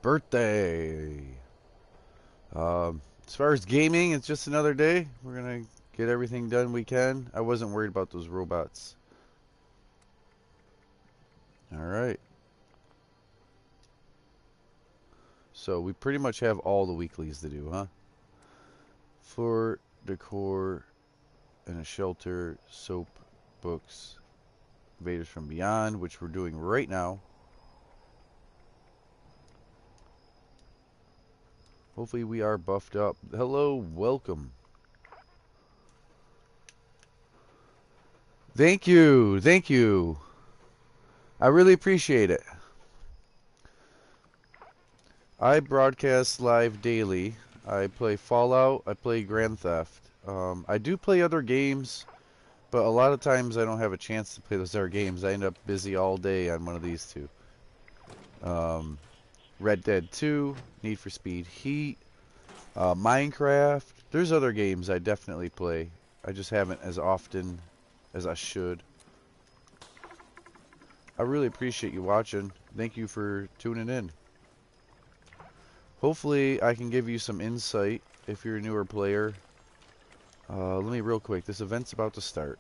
birthday. As far as gaming, it's just another day. We're gonna get everything done we can. I wasn't worried about those robots. All right. So we pretty much have all the weeklies to do, huh? Floor, decor, and a shelter, soap, books, Invaders from Beyond, which we're doing right now. Hopefully we are buffed up. Hello, welcome. Thank you, thank you. I really appreciate it. I broadcast live daily. I play Fallout, I play Grand Theft. I do play other games, but a lot of times I don't have a chance to play those other games. I end up busy all day on one of these two. Red Dead 2, Need for Speed Heat, Minecraft. There's other games I definitely play. I just haven't as often as I should. I really appreciate you watching. Thank you for tuning in. Hopefully I can give you some insight if you're a newer player. Let me real quick. This event's about to start.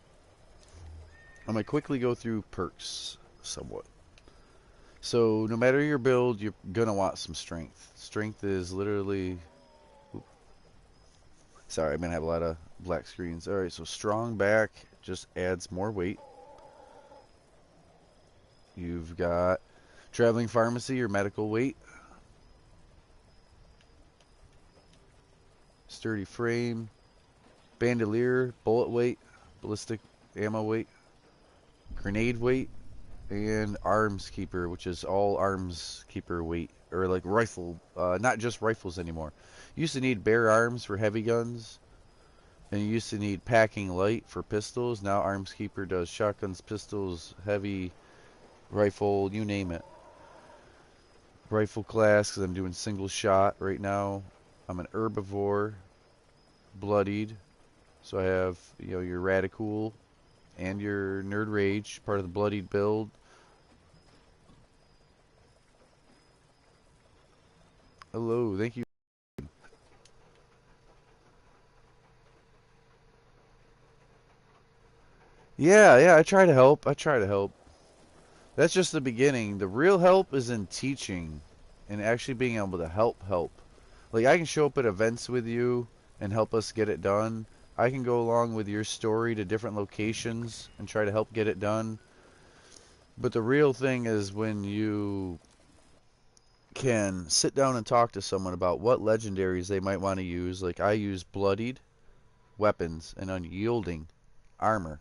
I'm going to quickly go through perks somewhat. So no matter your build, you're going to want some strength. Strength is literally... Sorry, I'm going to have a lot of black screens. Alright, so strong back just adds more weight. You've got traveling pharmacy or medical weight. Sturdy frame. Bandolier, bullet weight, ballistic ammo weight, grenade weight, and arms keeper, which is all arms keeper weight, or like rifle, not just rifles anymore. You used to need bare arms for heavy guns, and you used to need packing light for pistols. Now arms keeper does shotguns, pistols, heavy rifle, you name it. Rifle class, because I'm doing single shot right now. I'm an herbivore, bloodied. So I have, you know, your Radical and your Nerd Rage, part of the bloodied build. Hello, thank you. Yeah, I try to help. I try to help. That's just the beginning. The real help is in teaching and actually being able to help. Like, I can show up at events with you and help us get it done. I can go along with your story to different locations and try to help get it done. But the real thing is when you can sit down and talk to someone about what legendaries they might want to use. Like, I use bloodied weapons and unyielding armor,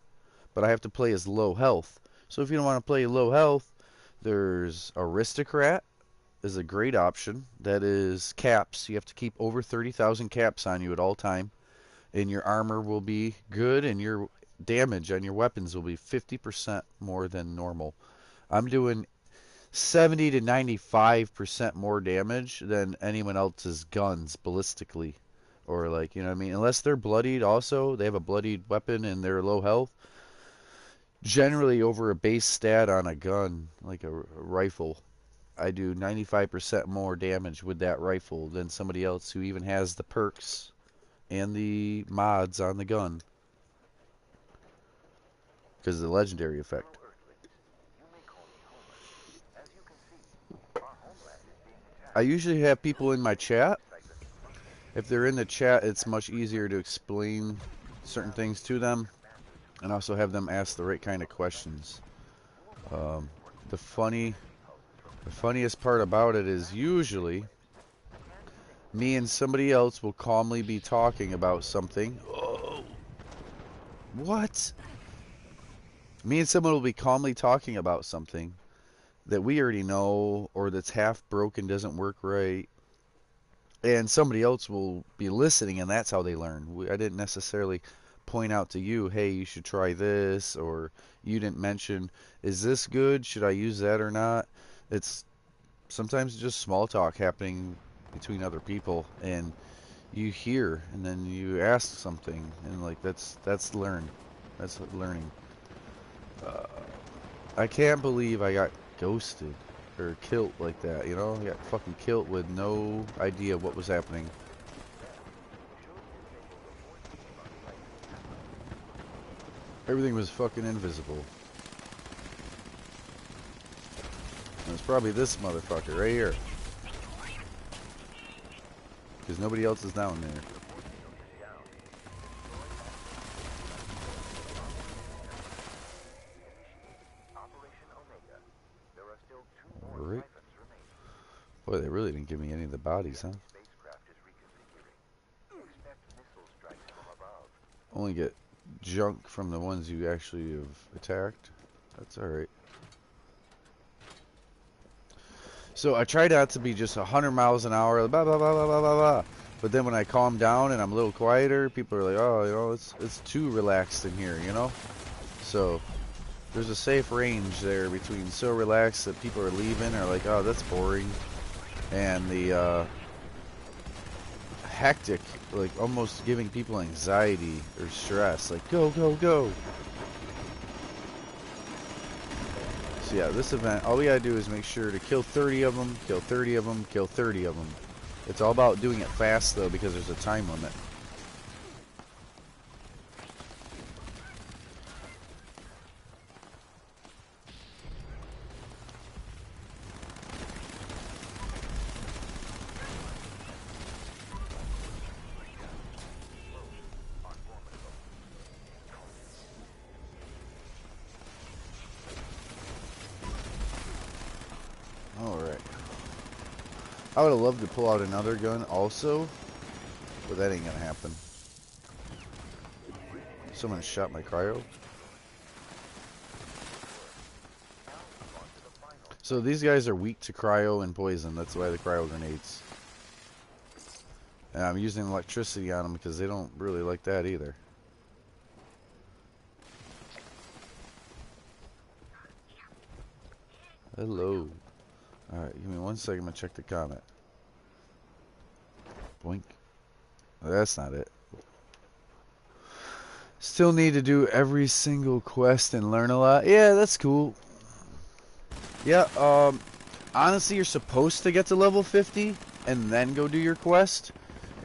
but I have to play as low health. So if you don't want to play low health, there's Aristocrat is a great option. That is caps. You have to keep over 30,000 caps on you at all time, and your armor will be good, and your damage on your weapons will be 50% more than normal. I'm doing 70 to 95% more damage than anyone else's guns ballistically. Or, like, you know what I mean? Unless they're bloodied also, they have a bloodied weapon and they're low health. Generally, over a base stat on a gun, like a rifle, I do 95% more damage with that rifle than somebody else who even has the perks and the mods on the gun because of the legendary effect. I usually have people in my chat. If they're in the chat, it's much easier to explain certain things to them and also have them ask the right kind of questions. Um, the funniest part about it is usually me and somebody else will calmly be talking about something. Oh, what? Me and someone will be calmly talking about something that we already know or that's half broken, doesn't work right, and somebody else will be listening, and that's how they learn. I didn't necessarily point out to you, hey, you should try this, or you didn't mention, is this good? Should I use that or not? It's sometimes just small talk happening between other people, and you hear, and then you ask something, and like that's learn, that's learning. Uh, I can't believe I got ghosted. or kilt like that, you know? Got fucking kilt with no idea what was happening. Everything was fucking invisible. And it's probably this motherfucker right here. Because nobody else is down there. Right. Boy, they really didn't give me any of the bodies, huh? Only get junk from the ones you actually have attacked. That's alright. So I try not to be just 100 miles an hour, blah, blah, blah, blah, blah, blah, blah. But then when I calm down and I'm a little quieter, people are like, oh, you know, it's too relaxed in here, you know? So there's a safe range there between so relaxed that people are leaving or like, oh, that's boring, and the hectic, like almost giving people anxiety or stress, like go, go, go. So yeah, this event, all we gotta do is make sure to kill 30 of them, kill 30 of them, kill 30 of them. It's all about doing it fast though, because there's a time limit. Alright. I would have loved to pull out another gun also, but that ain't gonna happen. Someone shot my cryo. So these guys are weak to cryo and poison. That's why the cryo grenades. And I'm using electricity on them because they don't really like that either. Hello. Alright, give me 1 second to check the comment. Boink. That's not it. Still need to do every single quest and learn a lot. Yeah, that's cool. Yeah, honestly, you're supposed to get to level 50 and then go do your quest.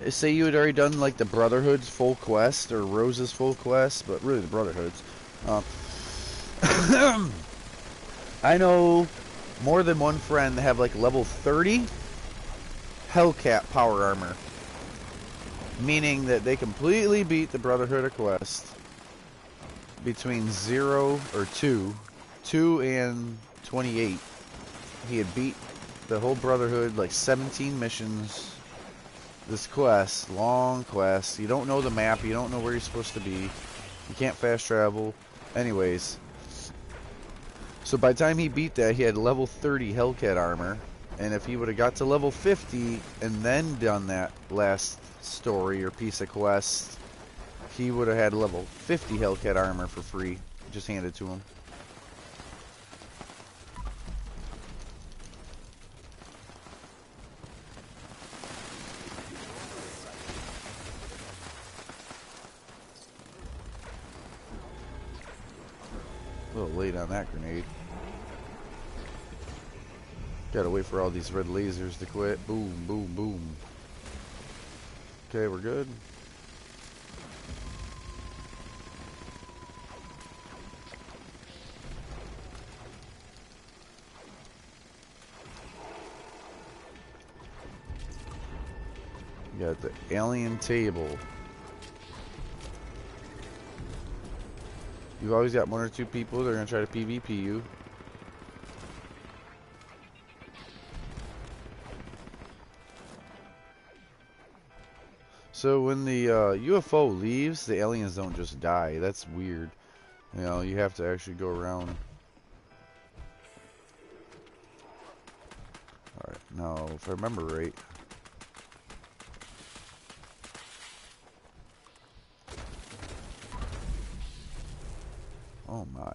Say you had already done like the Brotherhood's full quest or Rose's full quest, but really the Brotherhood's. I know more than one friend that have like level 30 Hellcat power armor. Meaning that they completely beat the Brotherhood of Quest between 0 or 2 and 28. He had beat the whole Brotherhood, like 17 missions. This quest, long quest. You don't know the map, you don't know where you're supposed to be. You can't fast travel. Anyways. So by the time he beat that, he had level 30 Hellcat armor. And if he would have got to level 50 and then done that last story or piece of quest, he would have had level 50 Hellcat armor for free. Just handed to him. A little late on that grenade. Gotta wait for all these red lasers to quit. Boom, boom, boom. Okay, we're good. We got the alien table. You've always got 1 or 2 people that are going to try to PvP you. So when the UFO leaves, the aliens don't just die. That's weird. You know, you have to actually go around. Alright, now, if I remember right. Oh my.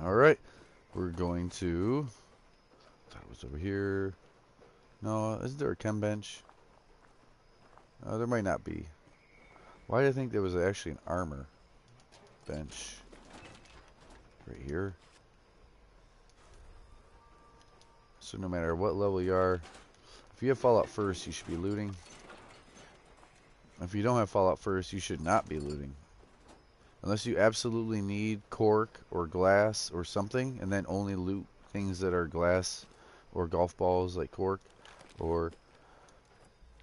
Alright. going to... I thought it was over here. No, isn't there a chem bench? There might not be. Why do I think there was actually an armor bench? Right here. So no matter what level you are, if you have Fallout First, you should be looting. If you don't have Fallout First, you should not be looting. Unless you absolutely need cork or glass or something, and then only loot things that are glass or golf balls like cork.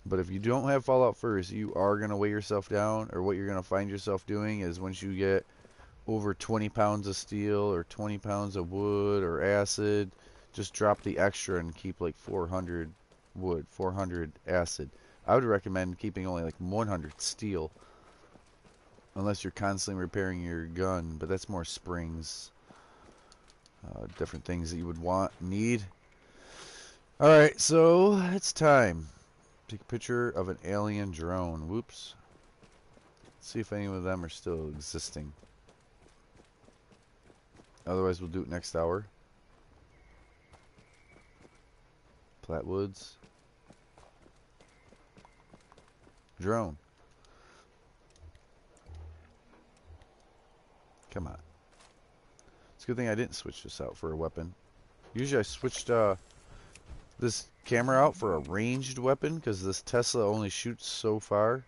But if you don't have Fallout First, you are going to weigh yourself down, or what you're going to find yourself doing is once you get over 20 pounds of steel or 20 pounds of wood or acid, just drop the extra and keep like 400 wood, 400 acid. I would recommend keeping only like 100 steel, unless you're constantly repairing your gun, but that's more springs, different things that you would need. Alright, so it's time. Take a picture of an alien drone. Whoops. Let's see if any of them are still existing. Otherwise, we'll do it next hour. Flatwoods. Drone. Come on. It's a good thing I didn't switch this out for a weapon. Usually I switched this camera out for a ranged weapon because this Tesla only shoots so far.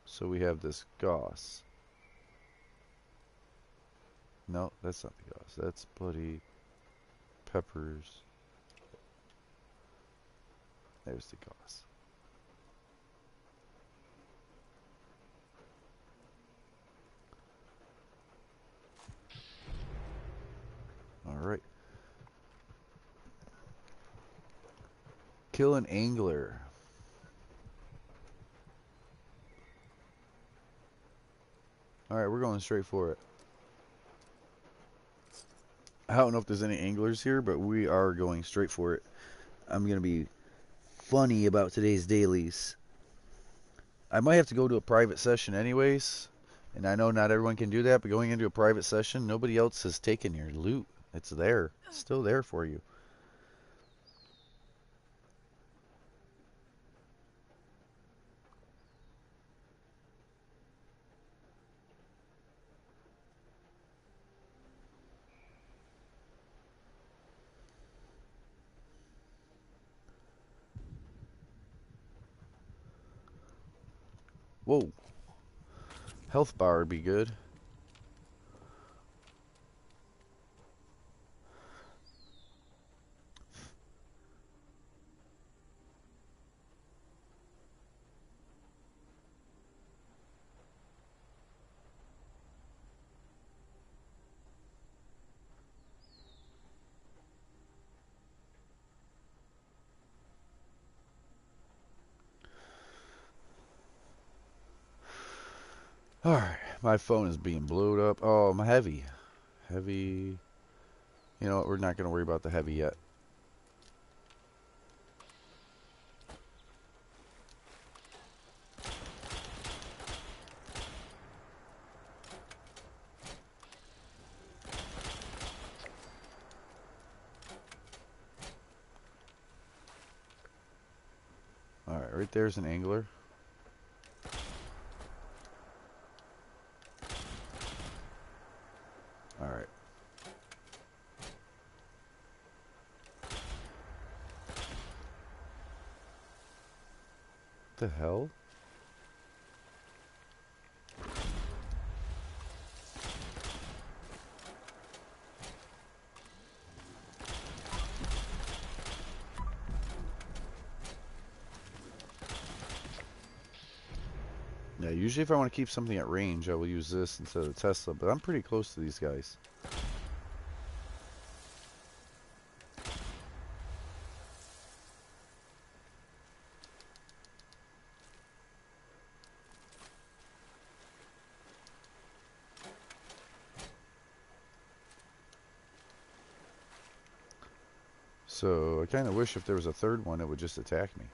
So we have this Gauss. No, that's not the Gauss. That's Bloody Peppers. There's the Gauss. Alright. Kill an angler. Alright, we're going straight for it. I don't know if there's any anglers here, but we are going straight for it. I'm going to be funny about today's dailies. I might have to go to a private session anyways. And I know not everyone can do that, but going into a private session, nobody else has taken your loot. It's there. It's still there for you. Whoa. Health bar would be good. Alright, my phone is being blowed up. Oh, I'm heavy. Heavy. You know what, we're not going to worry about the heavy yet. Alright, right there's an angler. Alright. What the hell? Yeah, usually if I want to keep something at range, I will use this instead of the Tesla, but I'm pretty close to these guys. So I kind of wish if there was a third one, it would just attack me.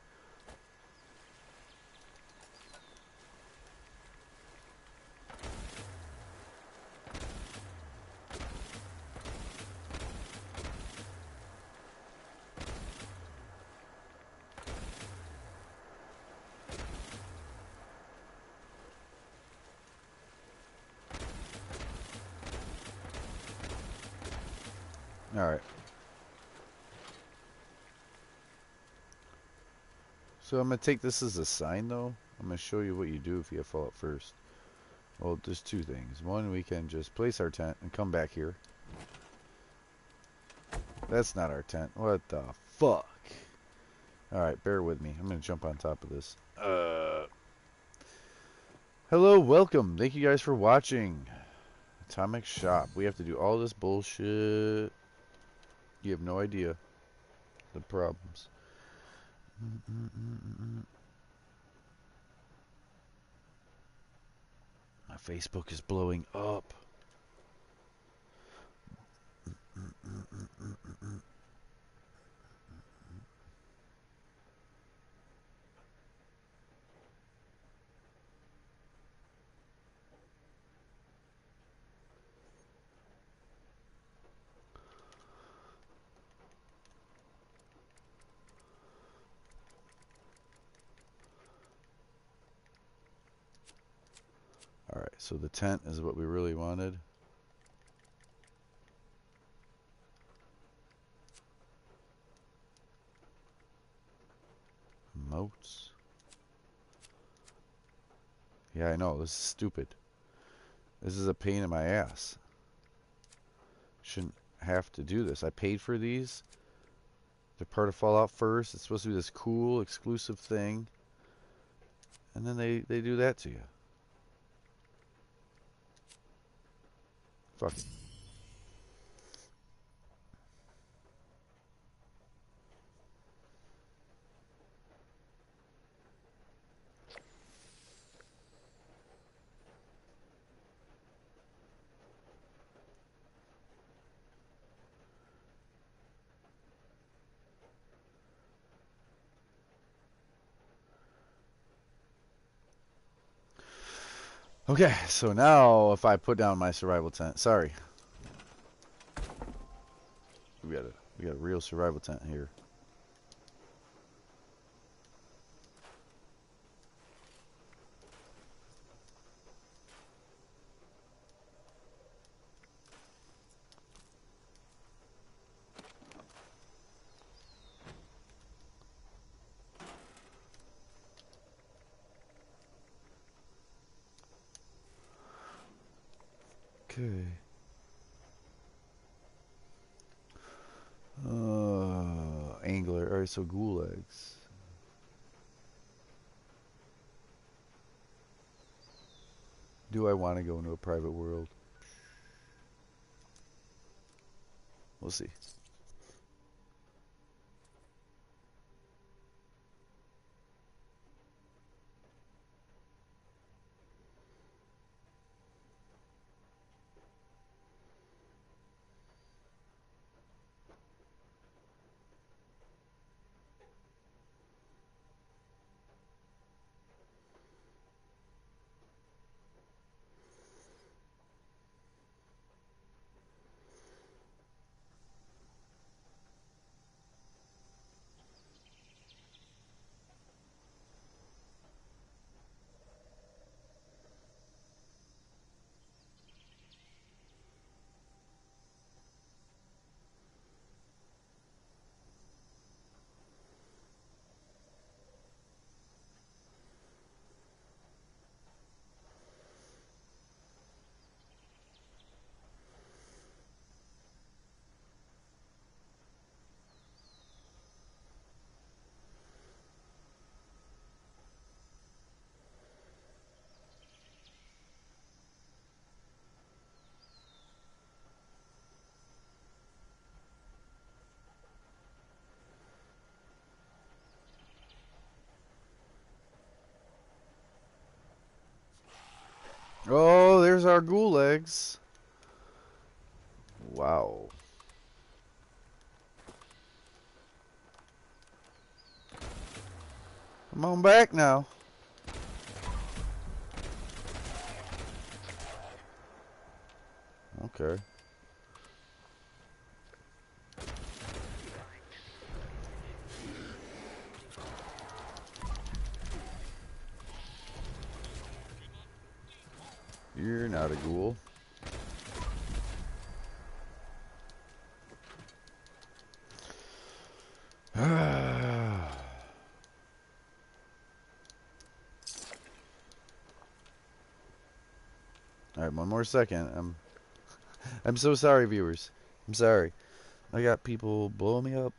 Alright. So I'm going to take this as a sign, though. I'm going to show you what you do if you have Fallout first. Well, there's two things. One, we can just place our tent and come back here. That's not our tent. What the fuck? Alright, bear with me. I'm going to jump on top of this. Hello, welcome. Thank you guys for watching. Atomic Shop. We have to do all this bullshit. You have no idea the problems. My Facebook is blowing up. Alright, so the tent is what we really wanted. Moats. Yeah, I know, this is stupid. This is a pain in my ass. Shouldn't have to do this. I paid for these. They're part of Fallout first. It's supposed to be this cool, exclusive thing. And then they do that to you. Fuck it. Okay, so now if I put down my survival tent, sorry. We got a real survival tent here. Okay. Angler. Alright, so gulags. Do I want to go into a private world? We'll see. Oh, there's our gulags. Wow. Come on back now. Okay. You're not a ghoul. Alright, one more second. I'm so sorry, viewers. I'm sorry. I got people blowing me up.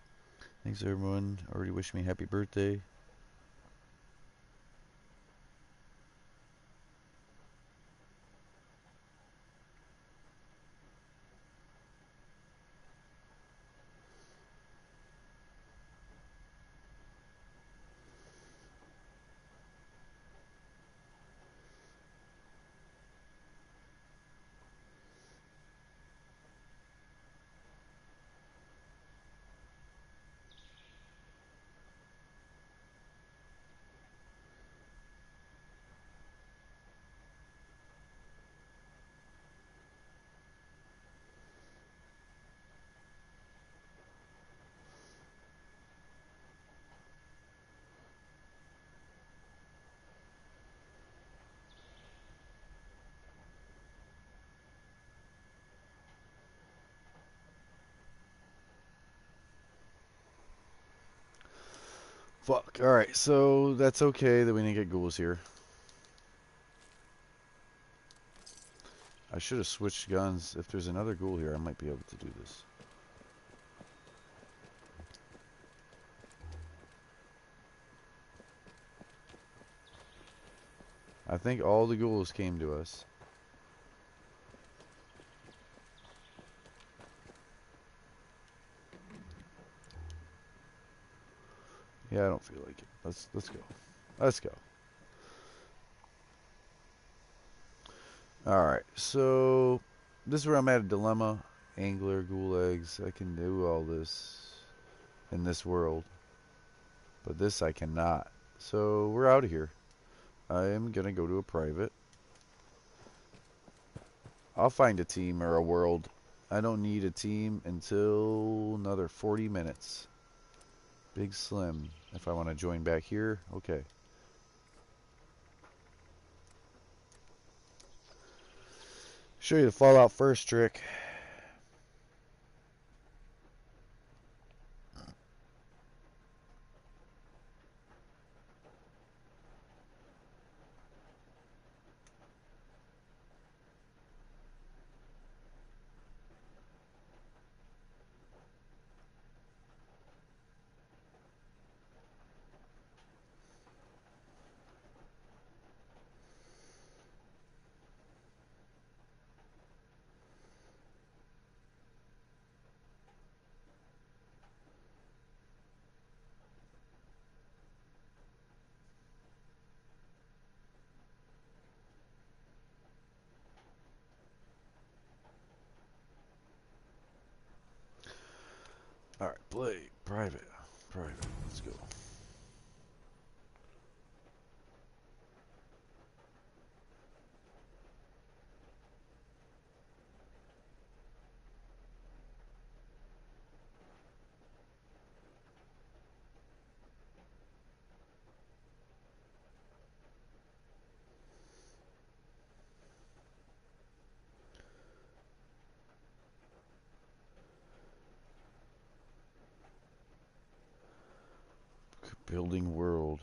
Thanks, everyone. Already wished me happy birthday. Fuck. Alright, so that's okay that we didn't get ghouls here. I should have switched guns. If there's another ghoul here, I might be able to do this. I think all the ghouls came to us. Yeah, I don't feel like it. Let's go. Let's go. Alright, so this is where I'm at a dilemma. Angler, ghoul eggs. I can do all this in this world. But this I cannot. So we're out of here. I am gonna go to a private. I'll find a team or a world. I don't need a team until another 40 minutes. Big Slim. If I want to join back here, okay. Show you the Fallout first trick. Alright, play. Private. Private. Let's go. Building world.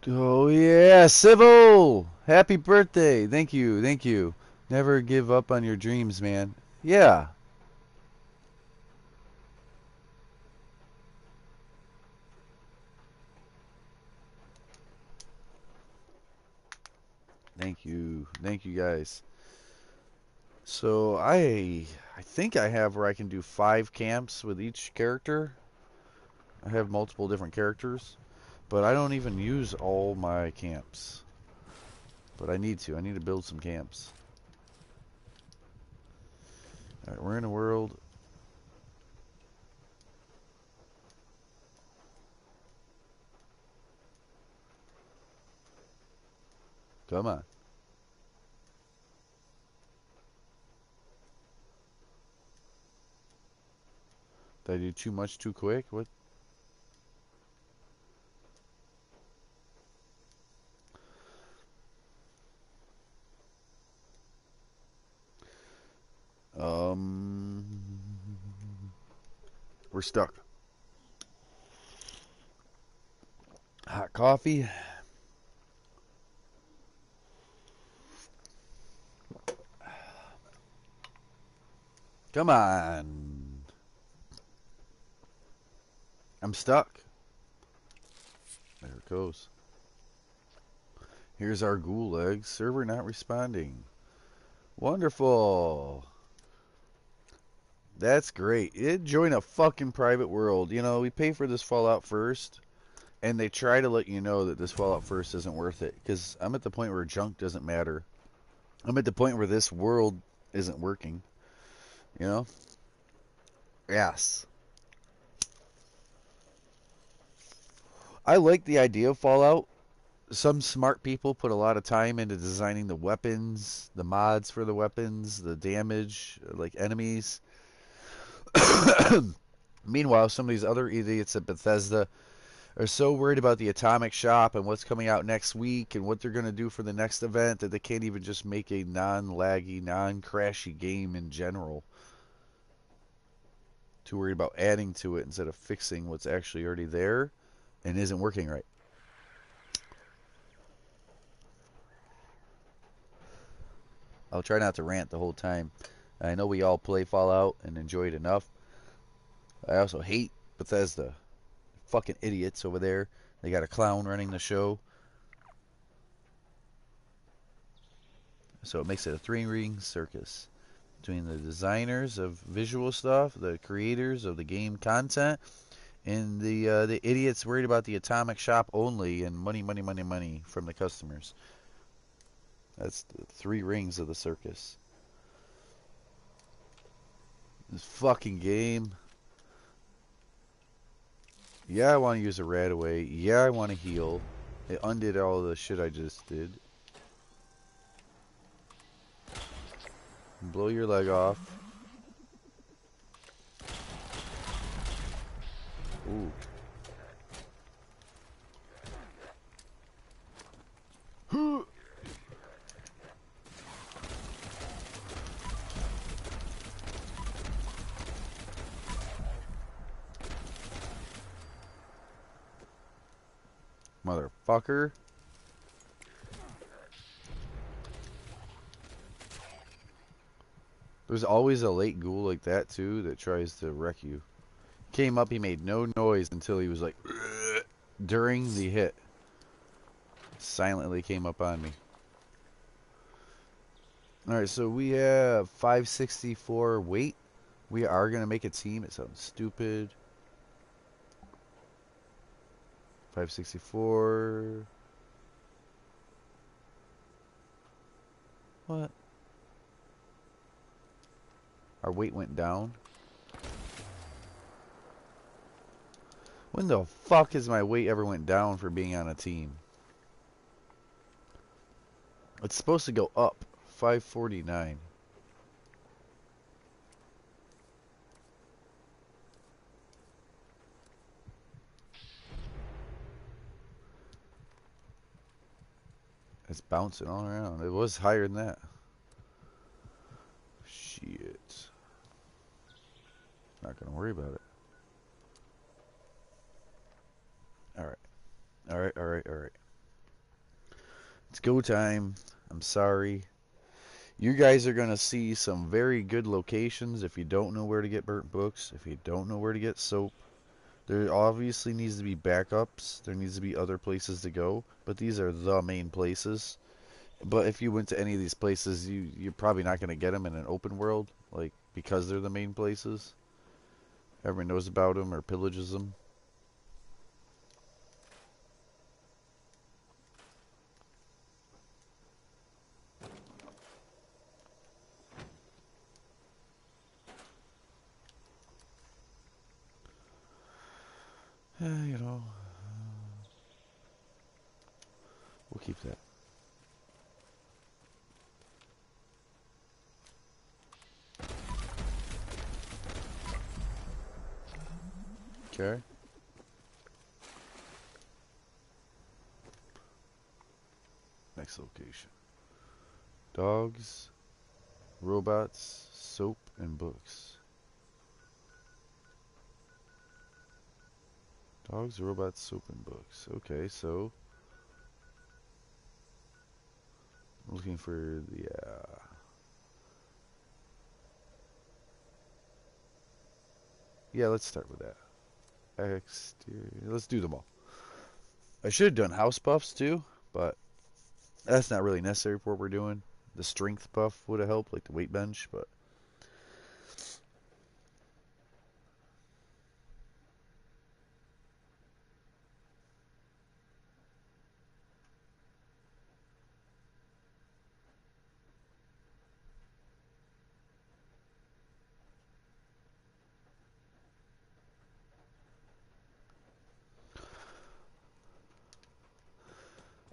Oh yeah, Civil! Happy birthday! Thank you, thank you. Never give up on your dreams, man. Yeah. Thank you guys. So I think I have where I can do 5 camps with each character. I have multiple different characters, but I don't even use all my camps. But I need to. I need to build some camps. All right, we're in a world. Come on. Did I do too much too quick? What? Um, we're stuck. Hot coffee. Come on. I'm stuck. There it goes. Here's our gulag. Server not responding. Wonderful. That's great. It join a fucking private world. You know, we pay for this Fallout First, and they try to let you know that this Fallout First isn't worth it. Because I'm at the point where junk doesn't matter. I'm at the point where this world isn't working. You know? Yes. I like the idea of Fallout. Some smart people put a lot of time into designing the weapons, the mods for the weapons, the damage, like enemies. Meanwhile, some of these other idiots at Bethesda are so worried about the Atomic Shop and what's coming out next week and what they're going to do for the next event that they can't even just make a non-laggy, non-crashy game in general. Too worried about adding to it instead of fixing what's actually already there and isn't working right. I'll try not to rant the whole time. I know we all play Fallout and enjoy it enough. I also hate Bethesda. Fucking idiots over there. They got a clown running the show. So it makes it a three-ring circus between the designers of visual stuff, the creators of the game content, and the idiots worried about the Atomic Shop only and money, money, money, money from the customers. That's the three rings of the circus. This fucking game. Yeah, I want to use a RadAway. Yeah, I want to heal. It undid all the shit I just did. Blow your leg off. Ooh. Motherfucker. There's always a late ghoul like that too that tries to wreck you. Came up, he made no noise until he was like during the hit. Silently came up on me. Alright, so we have 564 weight. We are going to make a team. It sounds stupid. 564. What? Our weight went down. When the fuck has my weight ever went down for being on a team? It's supposed to go up. 549. It's bouncing all around. It was higher than that. Shit. Not gonna worry about it. Alright. Alright, alright, alright. It's go time. I'm sorry. You guys are gonna see some very good locations if you don't know where to get burnt books, if you don't know where to get soap. There obviously needs to be backups. There needs to be other places to go, but these are the main places. But if you went to any of these places, you're probably not going to get them in an open world, like, because they're the main places. Everyone knows about them or pillages them. You know, we'll keep that. Okay. Next location. Dogs, robots, soap, and books. Dogs, robots, soap, and books. Okay, so looking for the yeah, let's start with that. Exterior. Let's do them all. I should have done house buffs too, but that's not really necessary for what we're doing. The strength buff would have helped, like the weight bench, but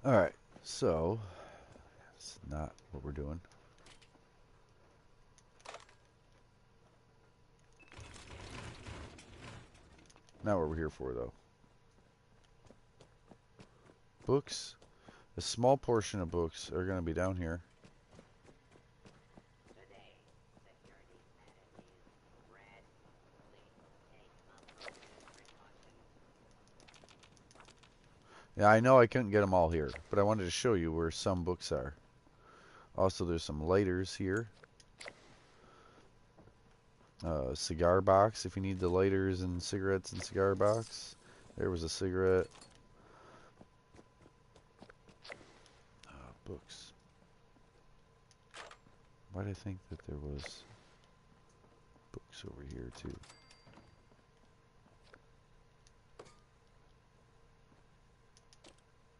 all right. So that's not what we're doing. Not what we're here for, though. Books. A small portion of books are going to be down here. Yeah, I know I couldn't get them all here, but I wanted to show you where some books are. Also, there's some lighters here. Cigar box, if you need the lighters and cigarettes and cigar box. There was a cigarette. Books. Why did I think that there was books over here too?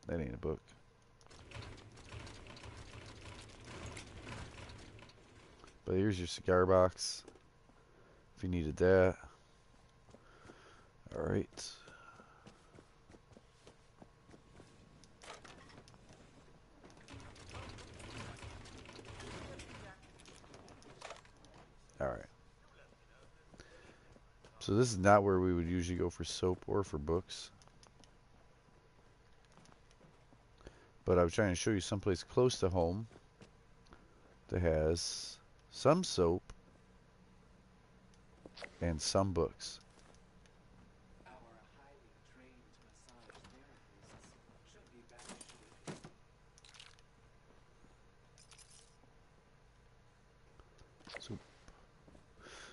That ain't a book. But here's your cigar box. If you needed that. Alright. Alright. So this is not where we would usually go for soap or for books. But I was trying to show you someplace close to home that has some soap and some books.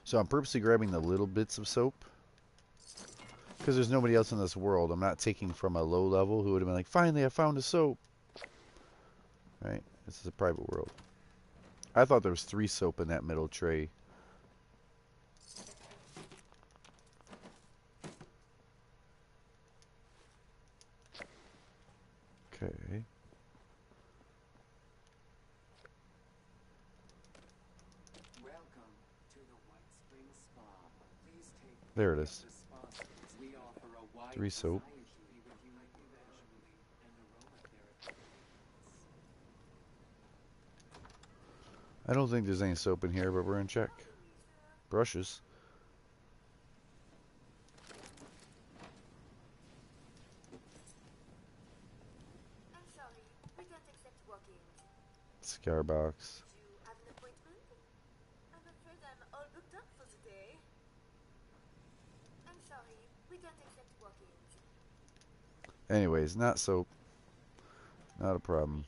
So I'm purposely grabbing the little bits of soap because there's nobody else in this world. I'm not taking from a low level who would have been like, finally, I found a soap. Right? This is a private world. I thought there was 3 soap in that middle tray. Okay. There it is. 3 soap. I don't think there's any soap in here, but we're gonna check. Brushes. Cigar box. Anyways, not soap. Not a problem.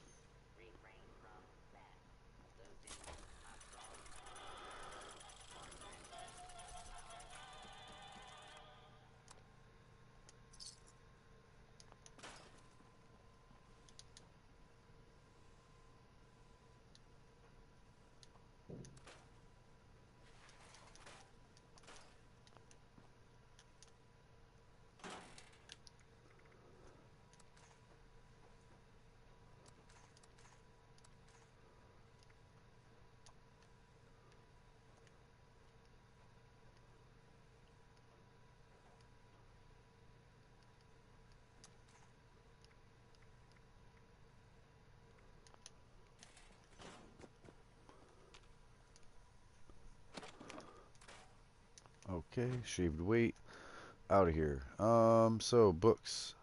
Okay, shaved weight. out of here. So books.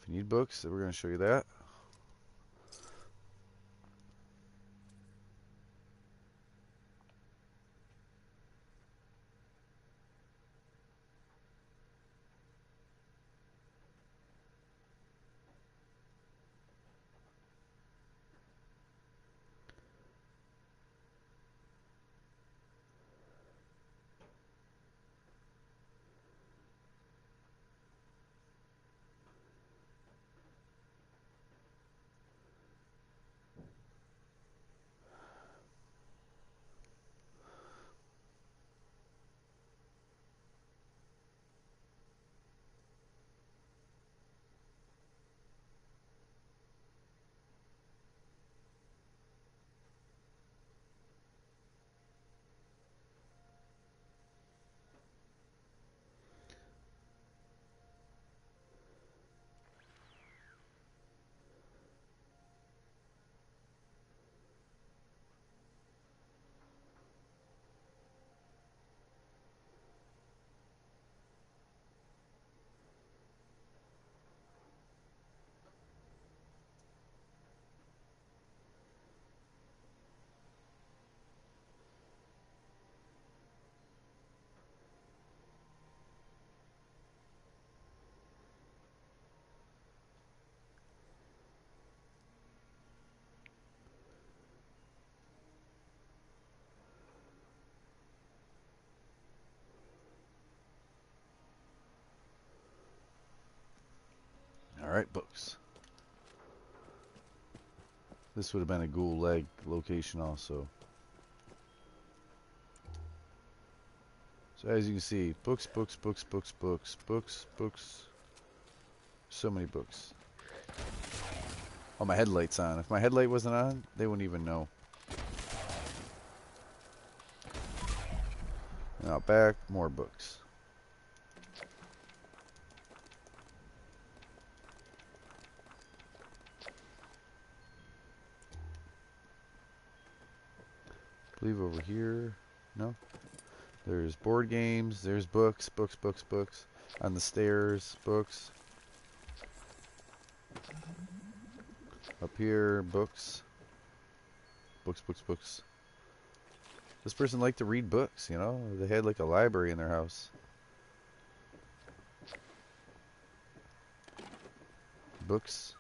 If you need books, we're going to show you that. All right, books. This would have been a ghoul leg location also. So as you can see, books, books, books, books, books, books, books. So many books. Oh, my headlight's on. If my headlight wasn't on, they wouldn't even know. Now back, more books. I believe over here. No. There's board games. There's books, books, books, books. On the stairs, books. Up here, books. Books, books, books. This person liked to read books, you know? They had like a library in their house. Books.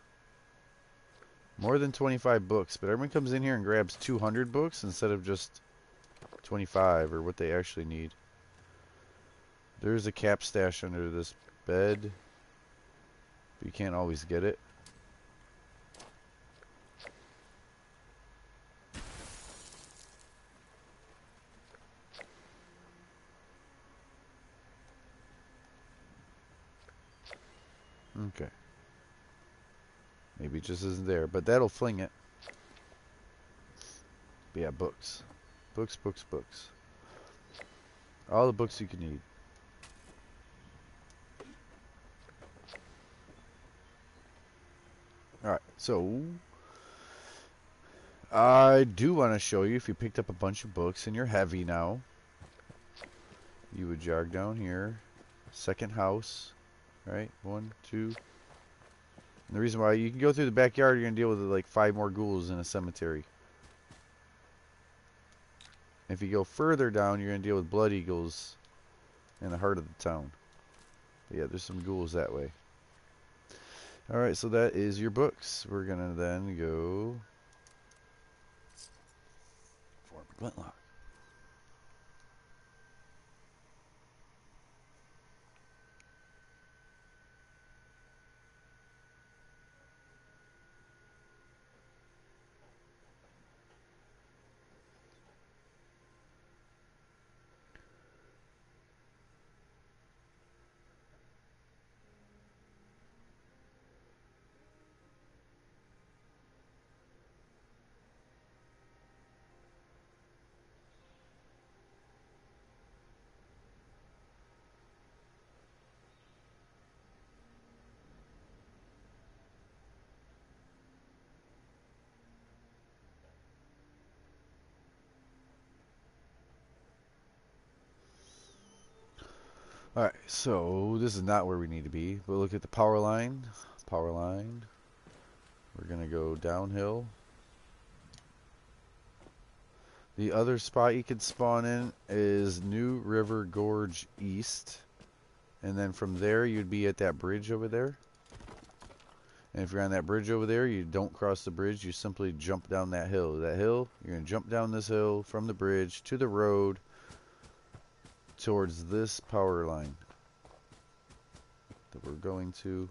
More than 25 books, but everyone comes in here and grabs 200 books instead of just 25 or what they actually need. There's a cap stash under this bed, but you can't always get it. Okay. Maybe it just isn't there, but that'll fling it. But yeah, books. Books, books, books. All the books you can need. Alright, so I do want to show you, if you picked up a bunch of books and you're heavy now, you would jog down here. Second house. Right? 1, 2. And the reason why, you can go through the backyard, you're going to deal with like 5 more ghouls in a cemetery. If you go further down, you're going to deal with blood eagles in the heart of the town. But yeah, there's some ghouls that way. Alright, so that is your books. We're going to then go form a glintlock. Alright, so this is not where we need to be, but look at the power line. Power line. We're going to go downhill. The other spot you can spawn in is New River Gorge East. And then from there, you'd be at that bridge over there. And if you're on that bridge over there, you don't cross the bridge. You simply jump down that hill. That hill, you're going to jump down this hill from the bridge to the road towards this power line that we're going to.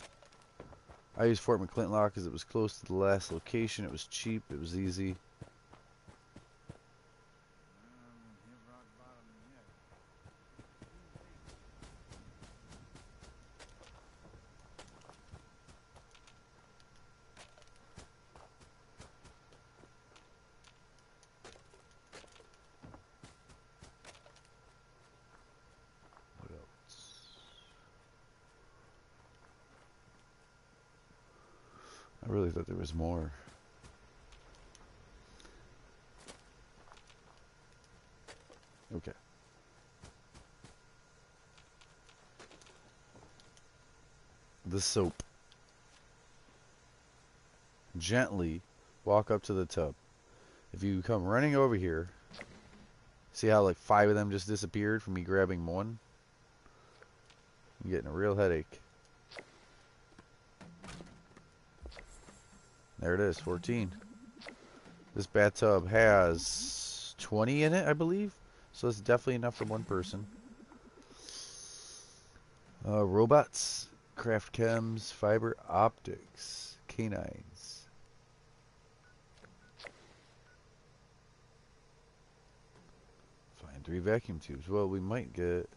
I used Fort McClintock because it was close to the last location. It was cheap. It was easy. What else? I really thought there was more. Okay. The soap. Gently walk up to the tub. If you come running over here, see how like 5 of them just disappeared from me grabbing one? I'm getting a real headache. There it is, 14. This bathtub has 20 in it, I believe. So it's definitely enough for one person. Robots, craft chems, fiber optics, canines. Find 3 vacuum tubes. Well, we might get...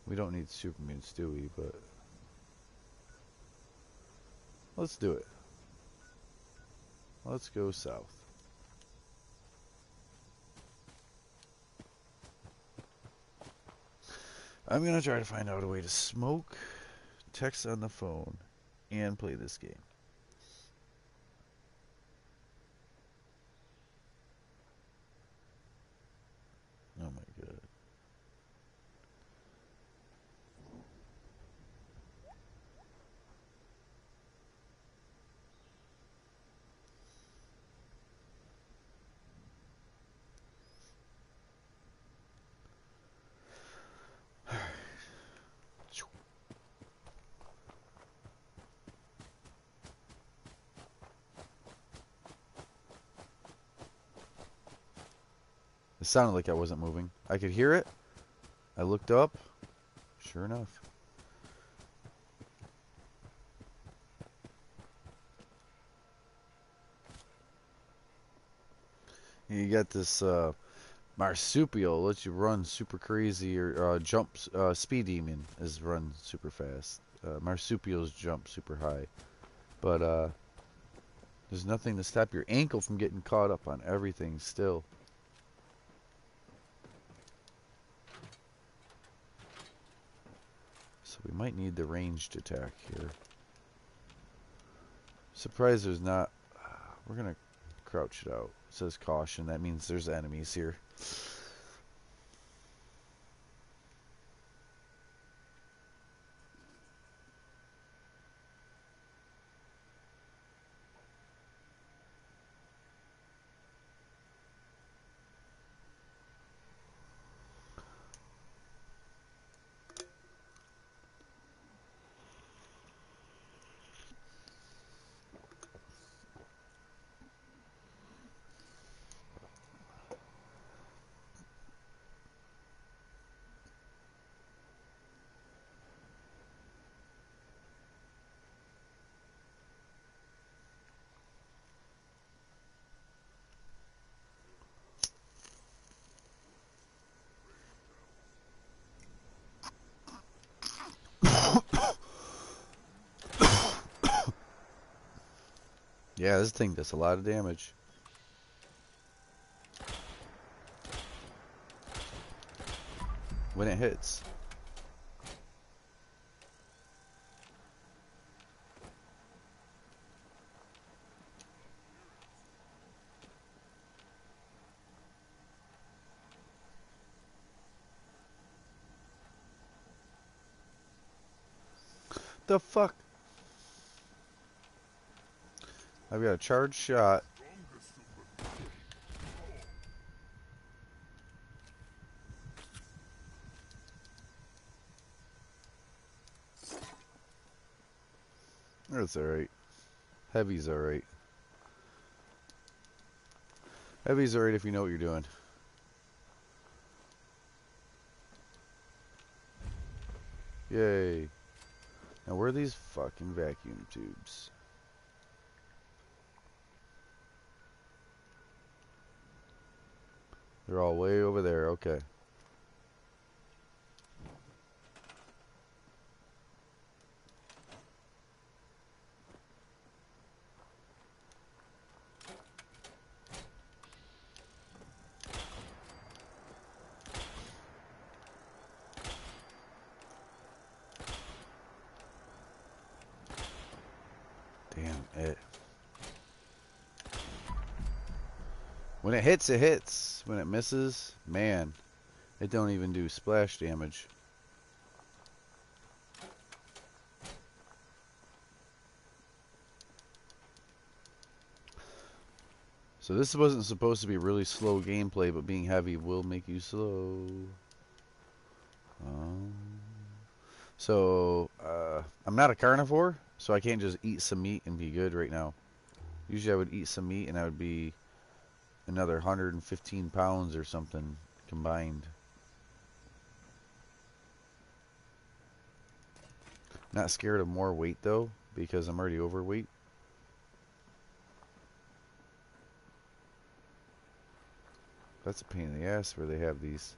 We don't need super mutes, do we? But let's do it. Let's go south. I'm going to try to find out a way to smoke, text on the phone, and play this game. Oh my god. It sounded like I wasn't moving. I could hear it. I looked up. Sure enough. You got this marsupial lets you run super crazy, or jumps. Speed demon is run super fast. Marsupials jump super high, but there's nothing to stop your ankle from getting caught up on everything still. So we might need the ranged attack here. Surprised there's not. We're gonna crouch it out. It says caution. That means there's enemies here. Yeah, this thing does a lot of damage. When it hits. the fuck? I've got a charged shot. That's alright. Heavy's alright. Heavy's alright if you know what you're doing. Yay. Now where are these fucking vacuum tubes? They're all way over there, okay. Damn it. When it hits, it hits. When it misses, man, it don't even do splash damage. So this wasn't supposed to be really slow gameplay, but being heavy will make you slow. So, I'm not a carnivore, so I can't just eat some meat and be good right now. Usually I would eat some meat and I would be another 115 pounds or something combined. Not scared of more weight though, because I'm already overweight. That's a pain in the ass where they have these.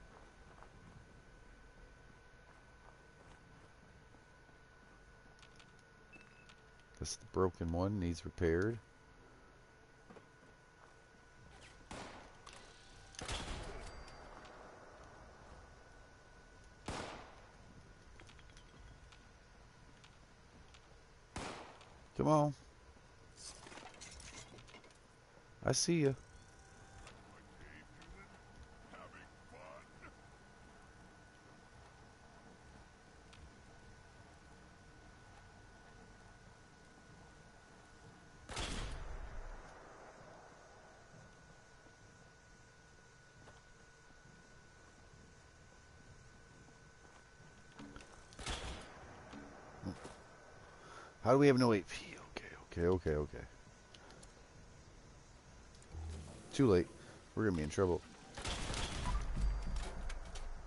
That's the broken one, needs repaired. Come on. I see you. How do we have no AP? Okay. Too late. We're gonna be in trouble.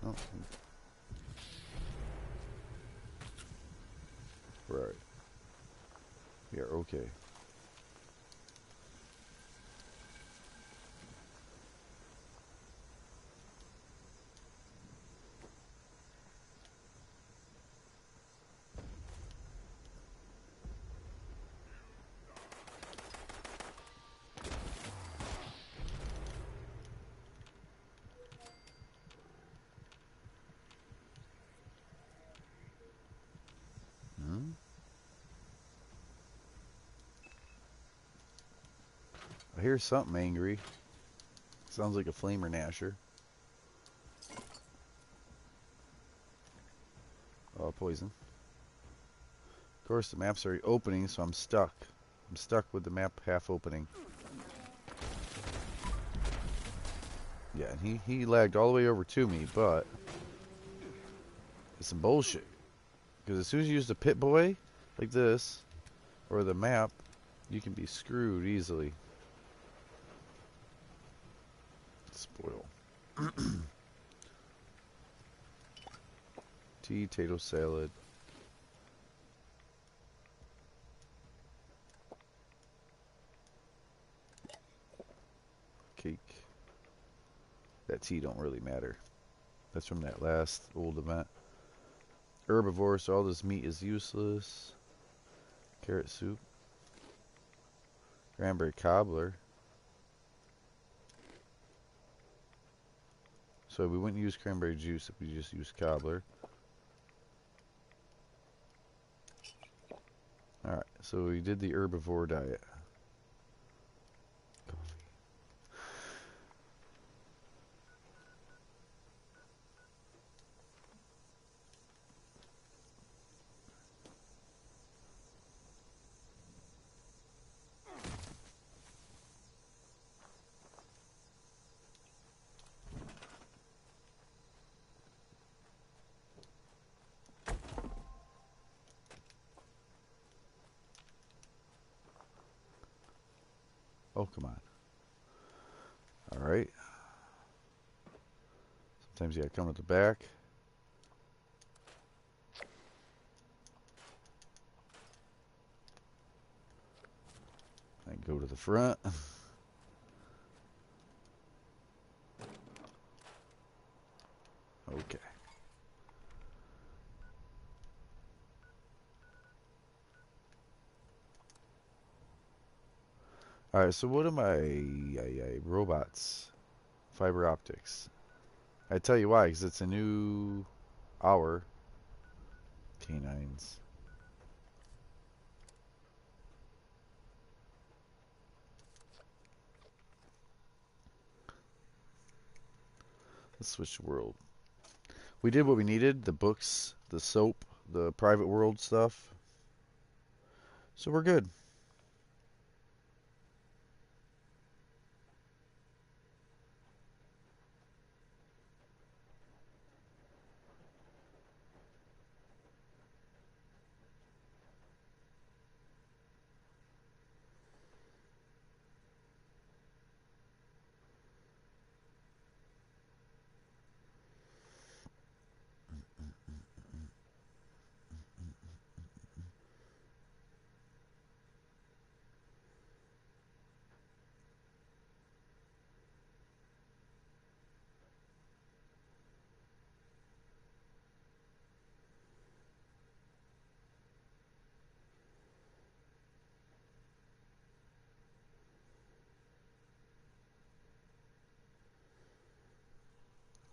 Oh. Right. We are okay. I hear something angry. Sounds like a flamer gnasher. Oh, poison. Of course, the map's already opening, so I'm stuck. I'm stuck with the map half opening. Yeah, and he lagged all the way over to me, but it's some bullshit. Because as soon as you use the Pip-Boy, like this, or the map, you can be screwed easily. Spoil. Tea, potato salad. Cake. That tea don't really matter. That's from that last old event. Herbivore, so all this meat is useless. Carrot soup. Cranberry cobbler. So we wouldn't use cranberry juice if we just use cobbler. Alright, so we did the herbivore diet. Oh, come on. Alright. Sometimes you gotta come at the back. And go to the front. Okay. Alright, so what am I robots. Fiber optics. I tell you why, because it's a new hour. Canines. Let's switch the world. We did what we needed. The books, the soap, the private world stuff. So we're good.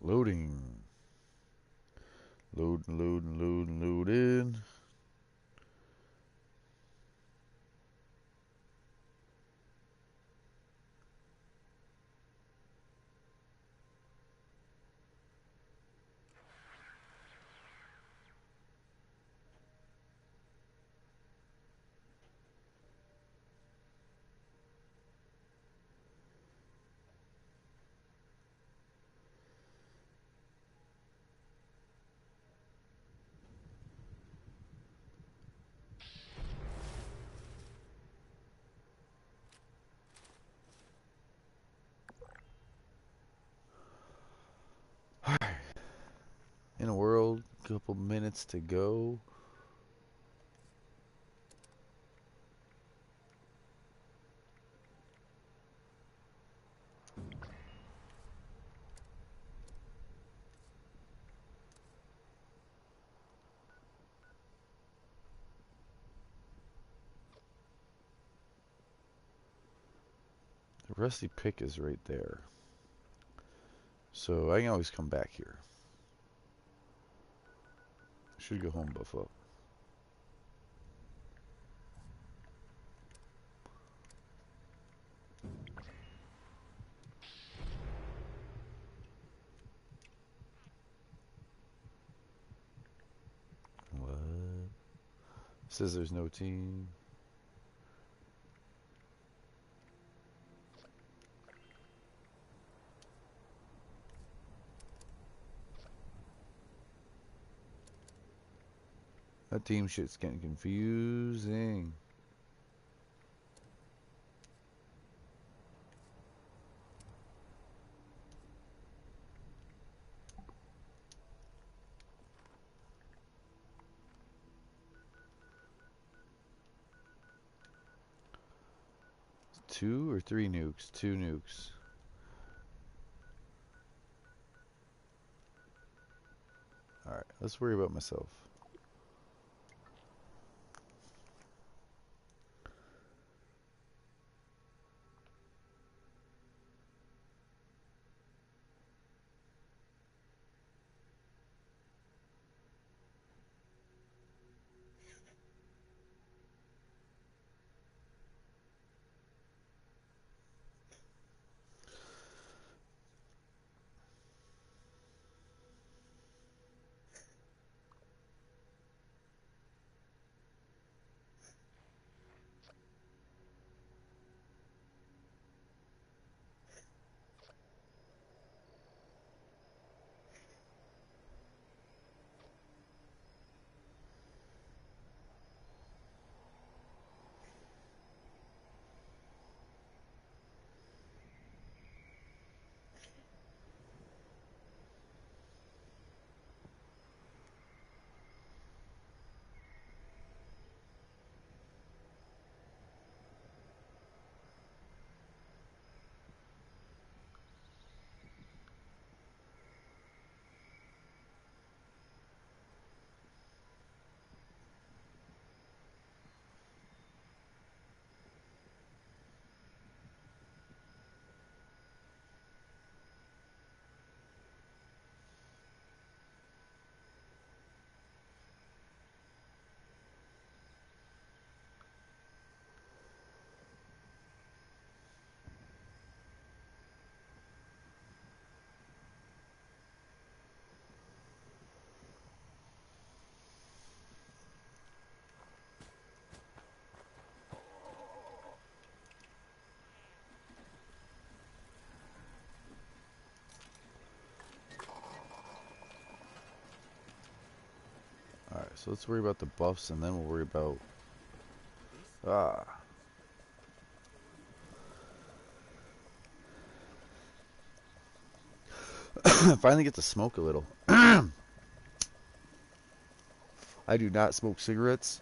Loading. Loading. In a world, couple minutes to go. The rusty pick is right there. So I can always come back here. Should go home, Buffalo. What? Says there's no team. That team shit's getting confusing. Two or three nukes? Two nukes. Alright, let's worry about myself. so let's worry about the buffs, and then we'll worry about... Ah. Finally get to smoke a little. I do not smoke cigarettes.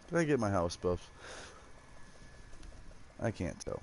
Did I get my house buffs? I can't tell.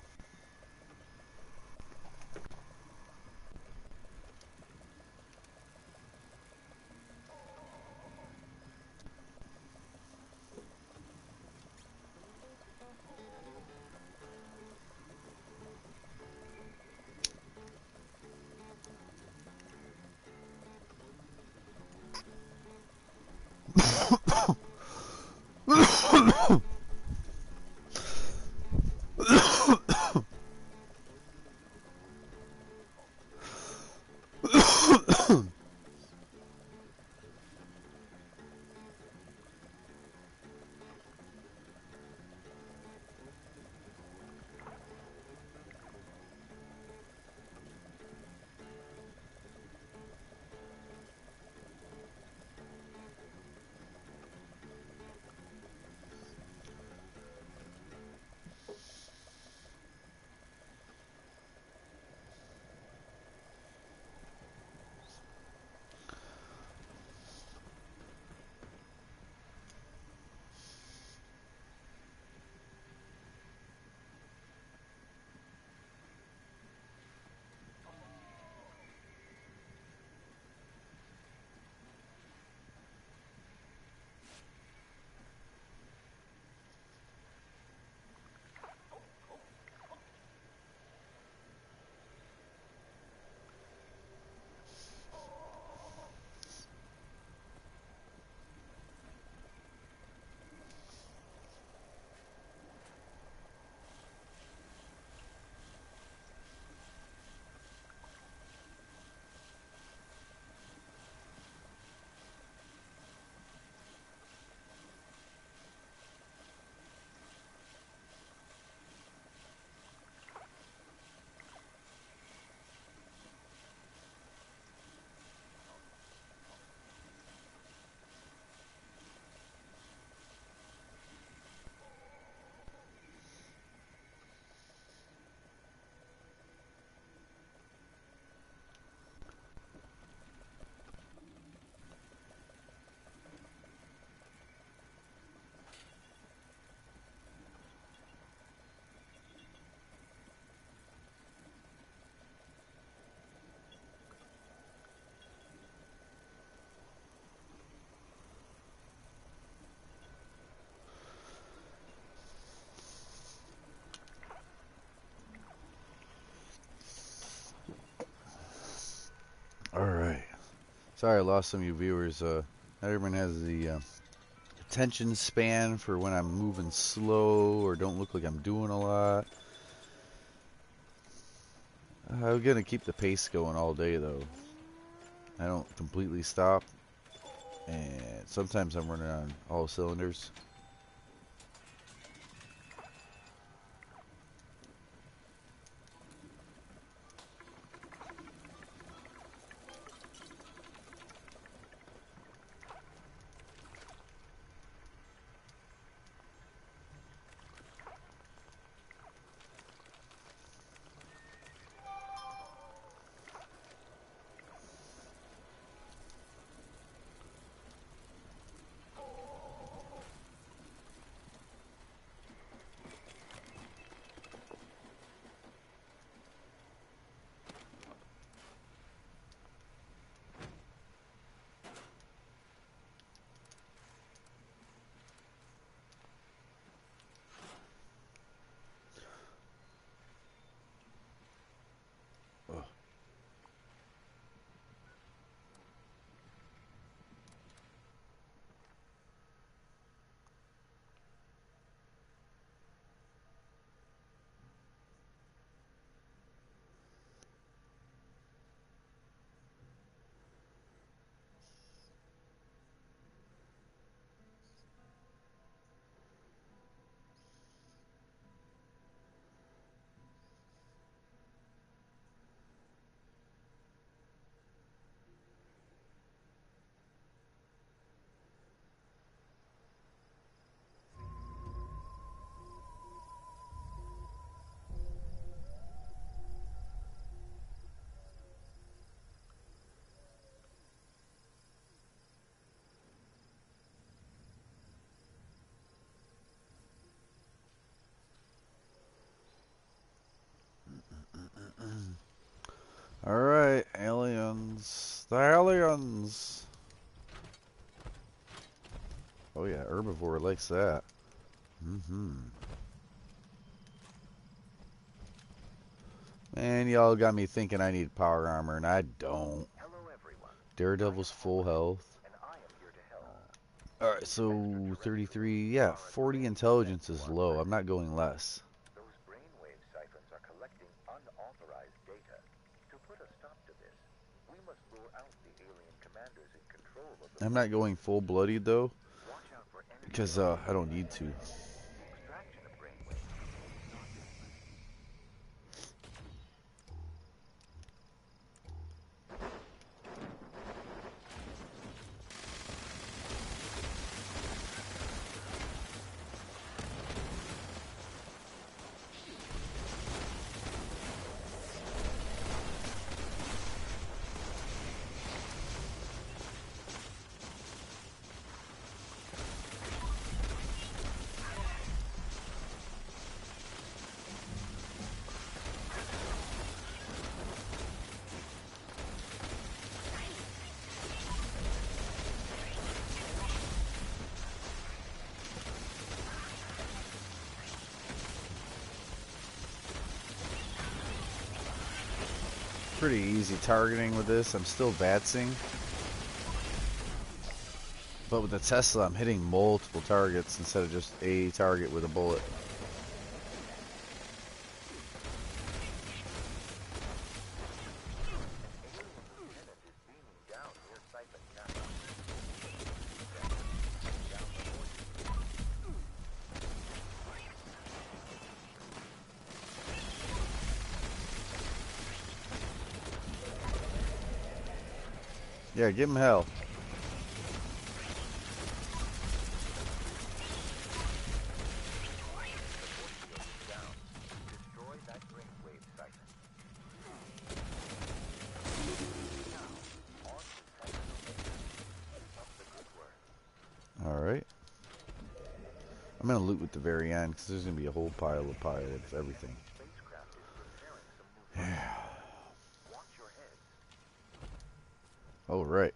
Alright. Sorry I lost some of you viewers. Not everyone has the attention span for when I'm moving slow or don't look like I'm doing a lot. I'm going to keep the pace going all day, though. I don't completely stop. And sometimes I'm running on all cylinders. weapons. Oh yeah, herbivore likes that. Man, y'all got me thinking I need power armor, and I don't. Daredevil's full health. Alright, so 33, yeah, 40 intelligence is low. I'm not going less. I'm not going full bloodied though, because I don't need to. Pretty easy targeting with this. I'm still vatsing. But with the Tesla, I'm hitting multiple targets instead of just a target with a bullet. Yeah, give him hell. Alright. I'm going to loot with the very end because there's going to be a whole pile of everything. Yeah. Oh, right.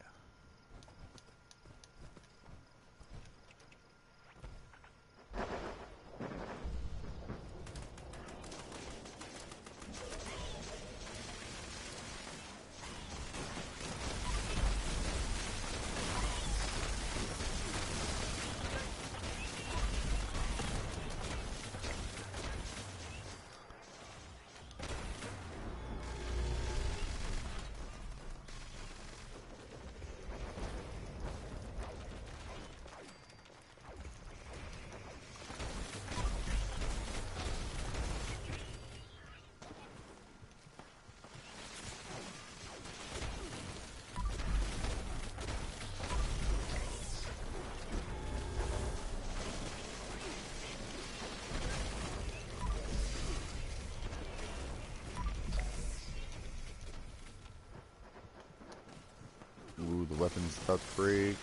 Ooh, the weapon's about to break.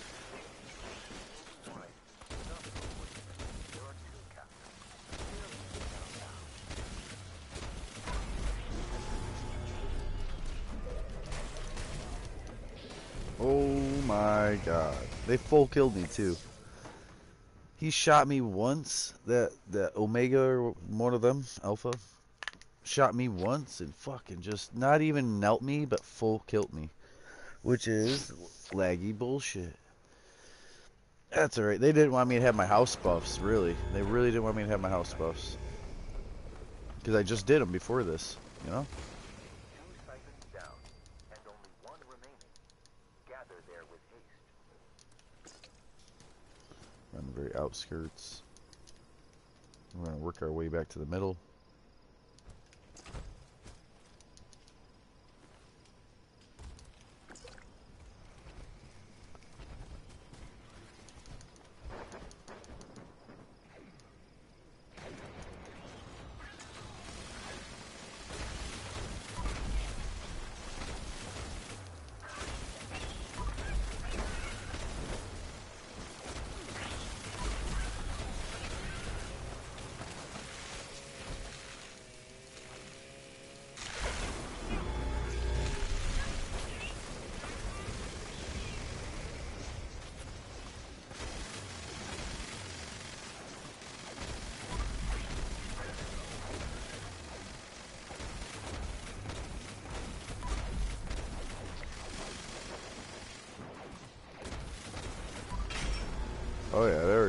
Oh my god. They full killed me too. He shot me once, that Omega or one of them, Alpha, shot me once and fucking just not even knelt me, but full killed me. Which is laggy bullshit. That's alright. They didn't want me to have my house buffs, really. They really didn't want me to have my house buffs. Because I just did them before this, you know? We're on the very outskirts. We're going to work our way back to the middle.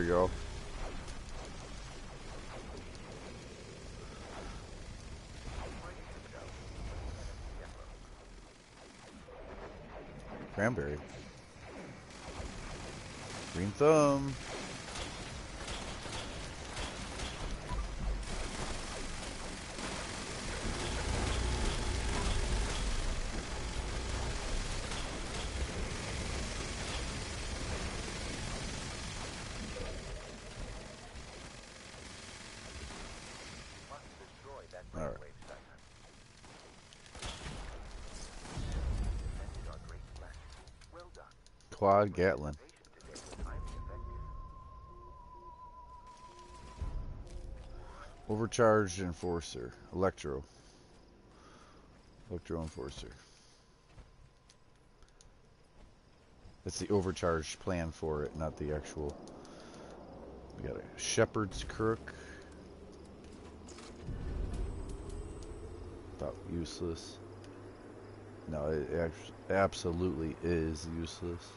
go. Cranberry. Green thumb. Quad Gatlin. Overcharged Enforcer. Electro Enforcer. That's the overcharged plan for it, not the actual. We got a Shepherd's Crook. About useless. No, it absolutely is useless.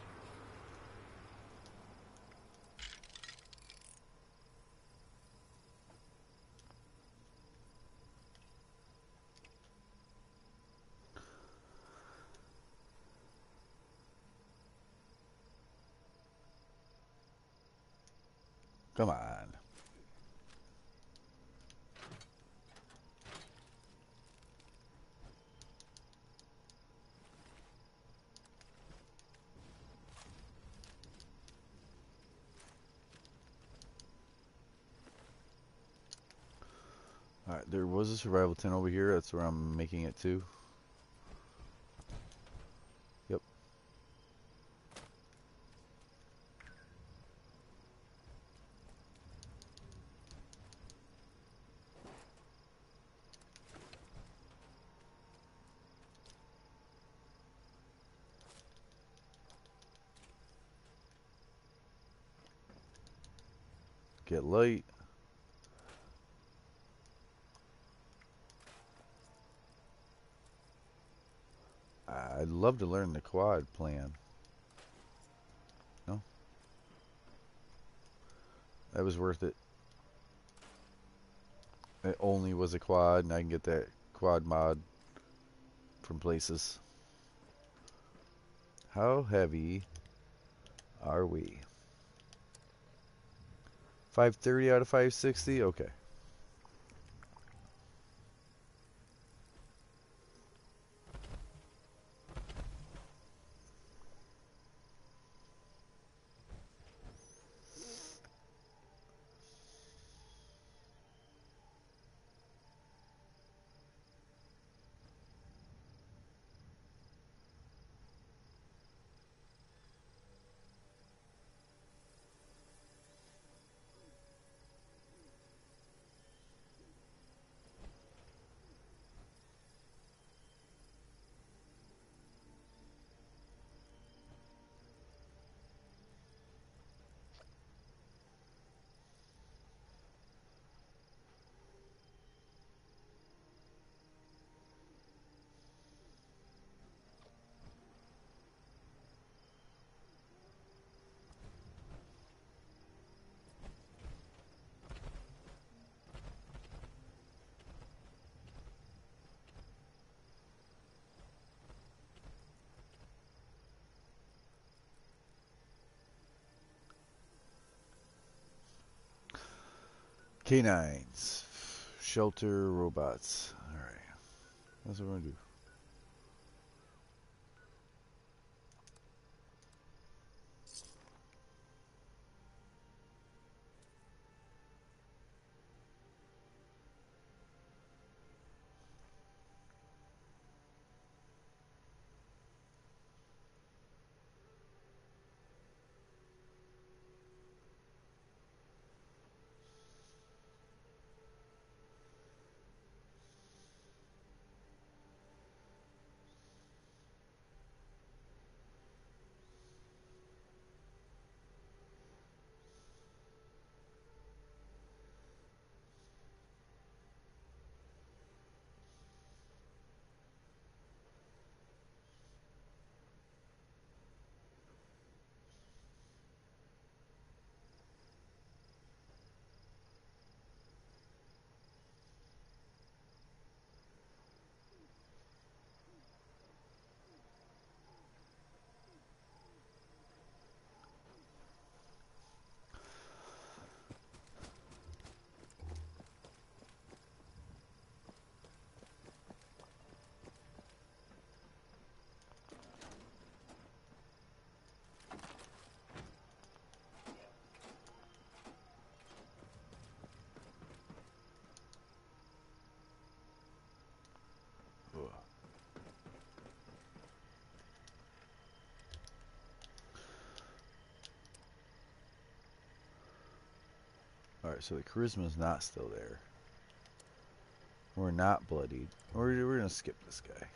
Come on. Alright, there was a survival tent over here. That's where I'm making it to. Yep. Get light. I'd love to learn the quad plan. No? That was worth it. It only was a quad, and I can get that quad mod from places. How heavy are we? 530 out of 560? Okay. Canines. Shelter robots. Alright. That's what we're going to do. Alright, so the charisma's not still there. We're not bloodied. We're gonna skip this guy.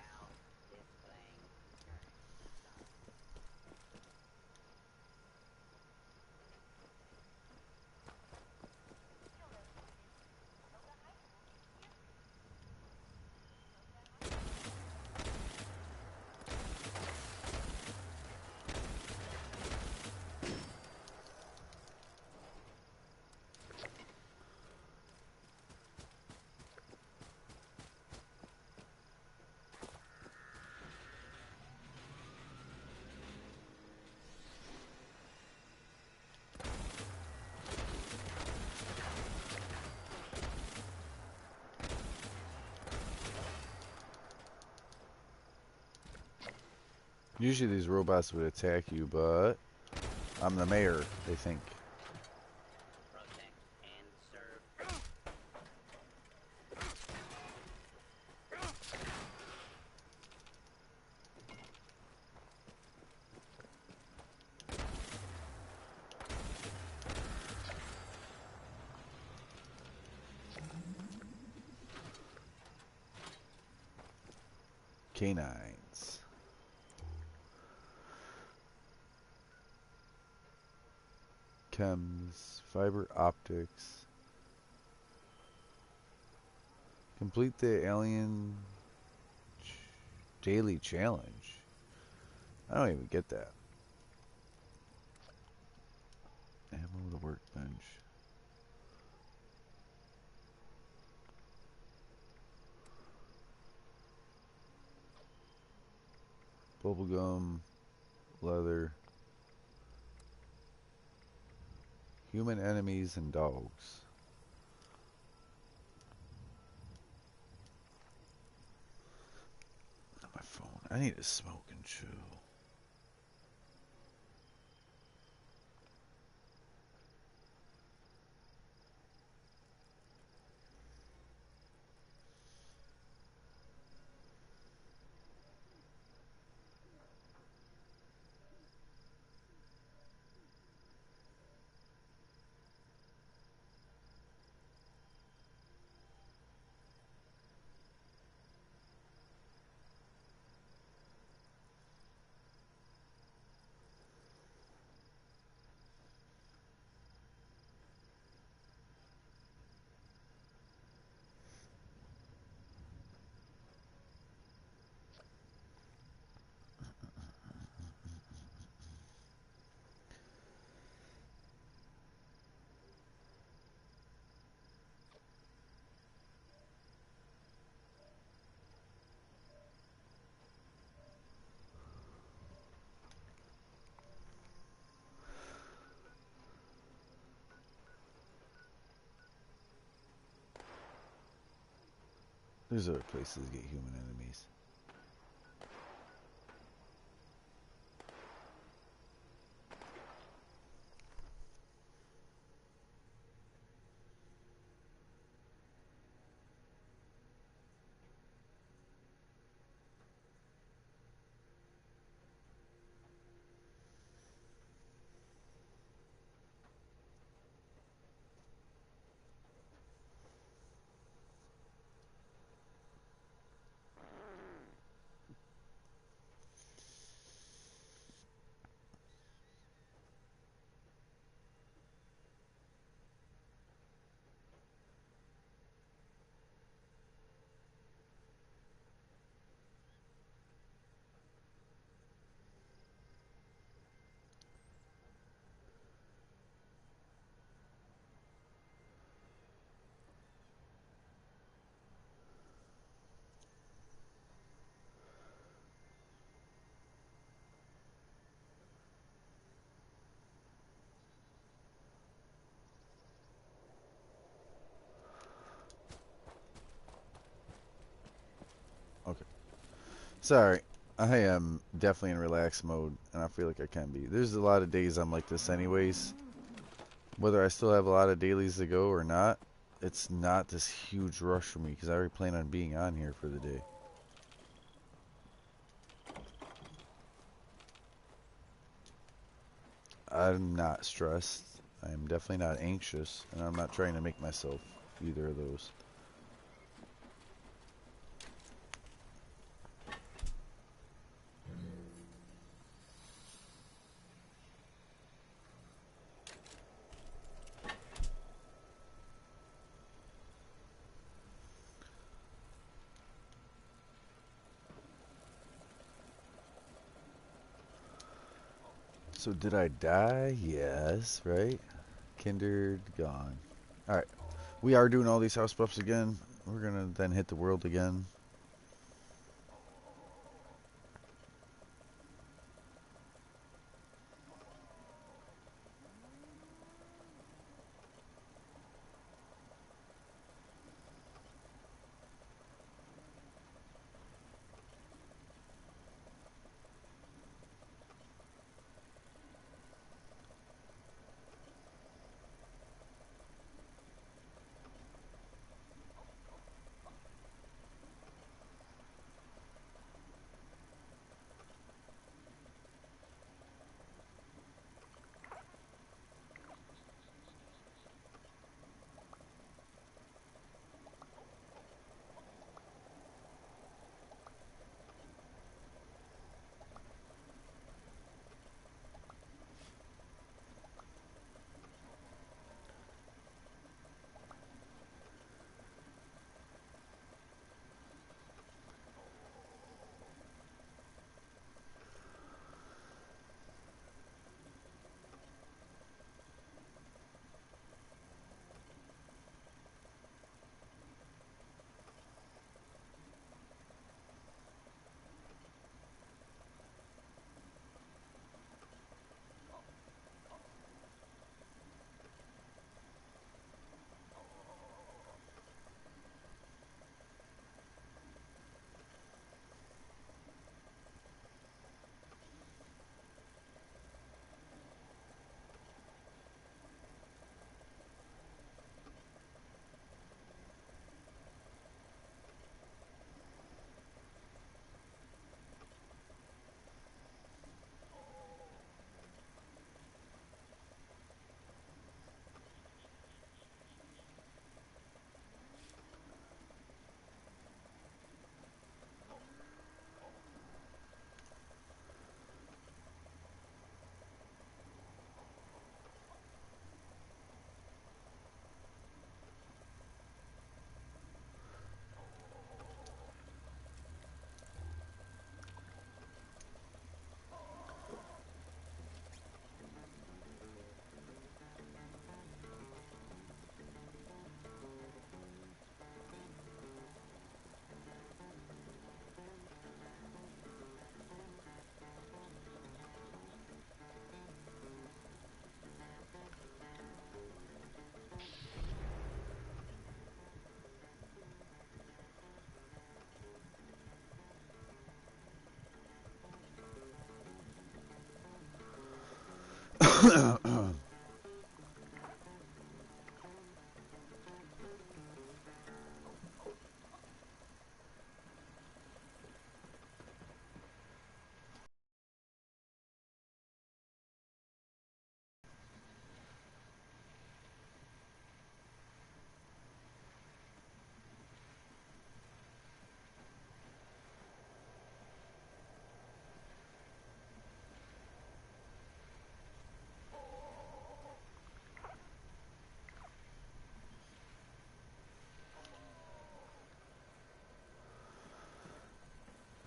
Usually these robots would attack you, but I'm the mayor, they think. Canines. Chems, fiber optics. Complete the alien daily challenge. I don't even get that. Ammo the workbench. Bubblegum, leather. Human enemies and dogs. My phone. I need to smoke and chew. There's other places to get human enemies. Okay. Sorry. I am definitely in relaxed mode, and I feel like I can be. There's a lot of days I'm like this anyways. Whether I still have a lot of dailies to go or not, it's not this huge rush for me, because I already plan on being on here for the day. I'm not stressed. I am definitely not anxious, and I'm not trying to make myself either of those. So did I die? Yes, right? Kindred, gone. Alright. We are doing all these house buffs again. We're gonna then hit the world again.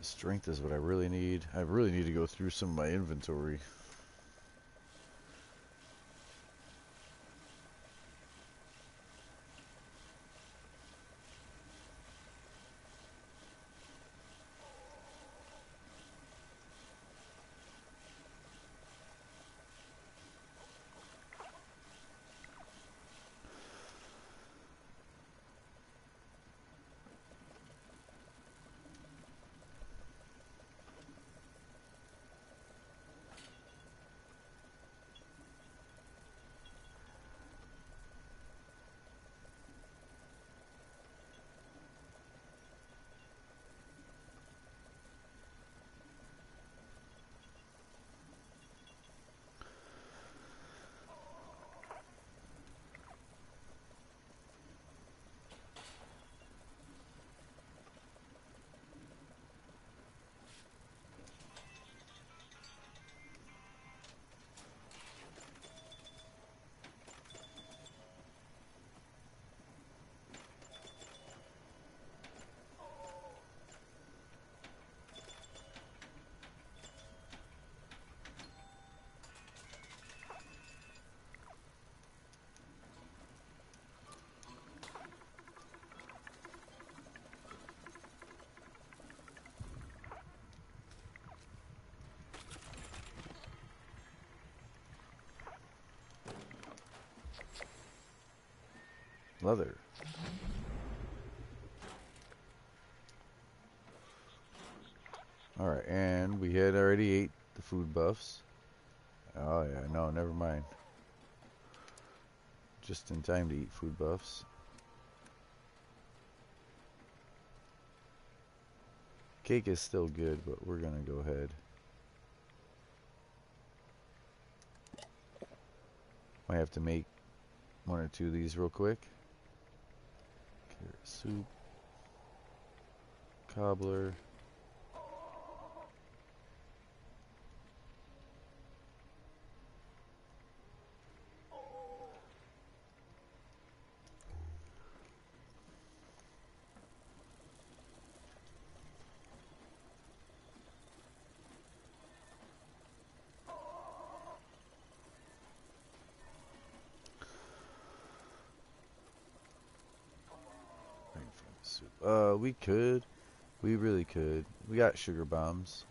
Strength is what I really need. I really need to go through some of my inventory. Leather. Alright, and we had already ate the food buffs. Oh yeah, no, never mind. Just in time to eat food buffs. Cake is still good, but we're gonna go ahead. Might have to make one or two of these real quick. Carrot soup. Cobbler. We could. We really could. We got sugar bombs.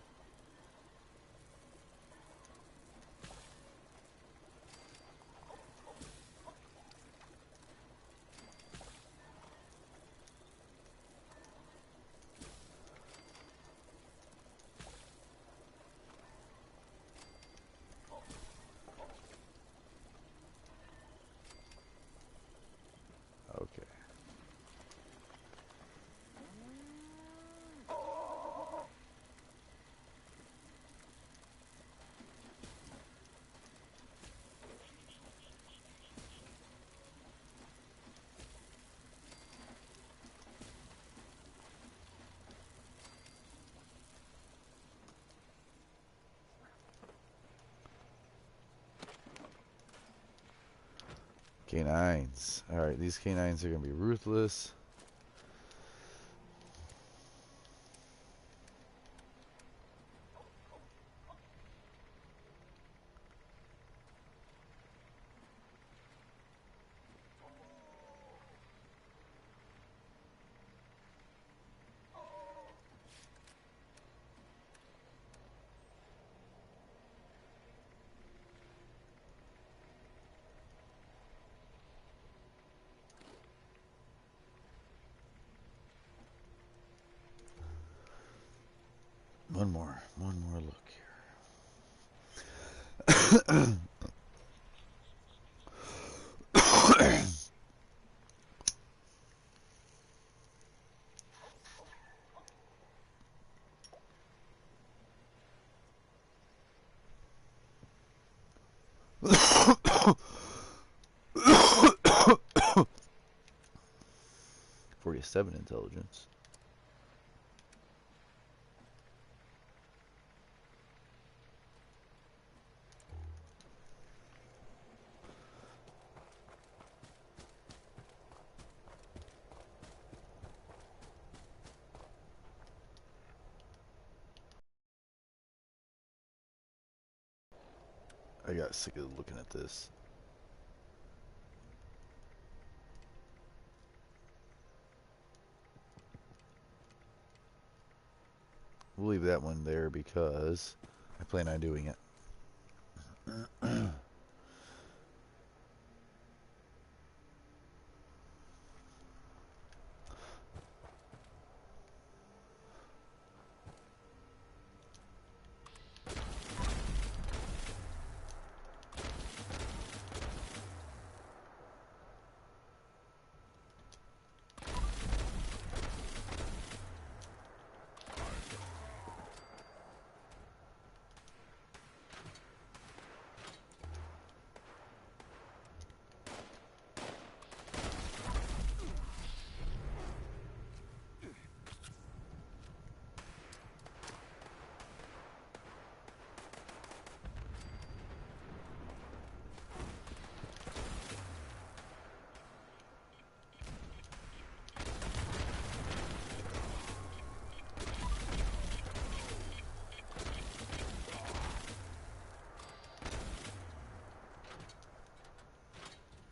Okay. Canines. Alright, these canines are going to be ruthless. One more look here. 47 intelligence. I got sick of looking at this. We'll leave that one there because I plan on doing it.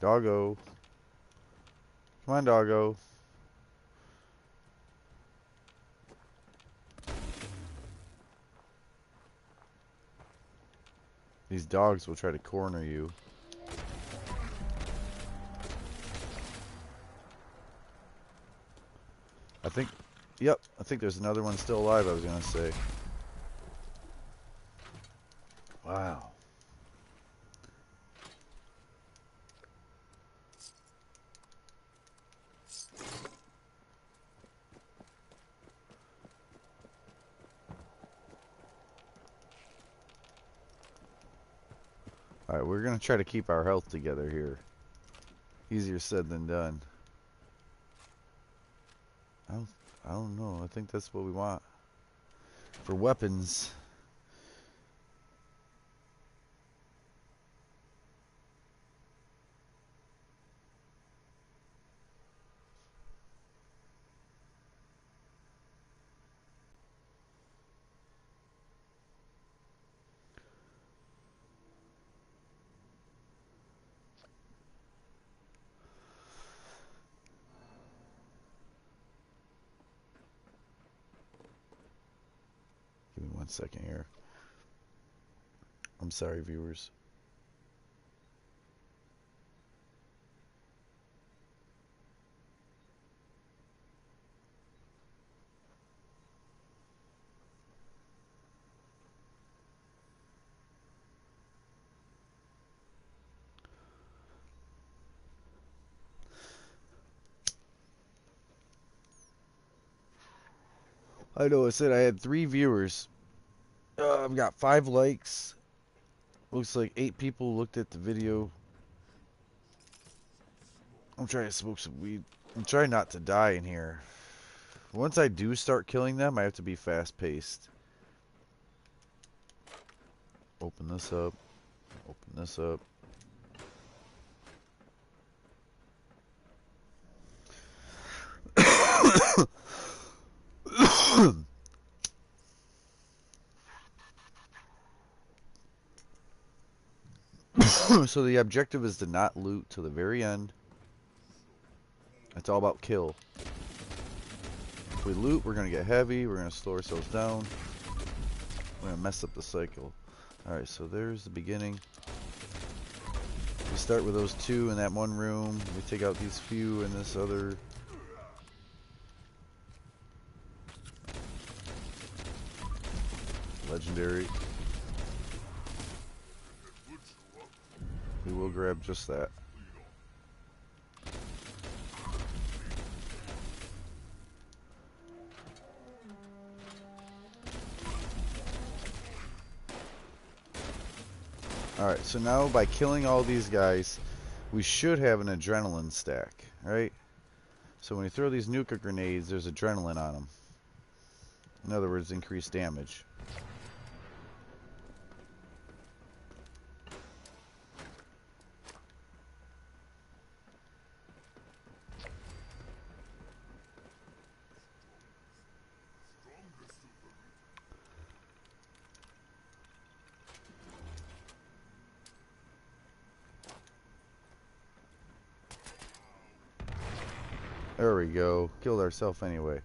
Doggo. Come on, doggo. These dogs will try to corner you. I think, yep, I think there's another one still alive, I was going to say. Wow. Alright, we're going to try to keep our health together here. Easier said than done. I don't know. I think that's what we want. For weapons. Give me 1 second here. I'm sorry, viewers. I know I said I had 3 viewers. I've got 5 likes. Looks like 8 people looked at the video. I'm trying to smoke some weed. I'm trying not to die in here. Once I do start killing them, I have to be fast-paced. Open this up. Open this up. So the objective is to not loot till the very end. It's all about kill. If we loot, we're going to get heavy. We're going to slow ourselves down. We're going to mess up the cycle. Alright, so there's the beginning. We start with those 2 in that one room. We take out these few in this other. Legendary. We will grab just that. Alright, so now by killing all these guys, we should have an adrenaline stack, right? So when you throw these nuka grenades, there's adrenaline on them. In other words, increased damage. There we go. Killed ourselves anyway.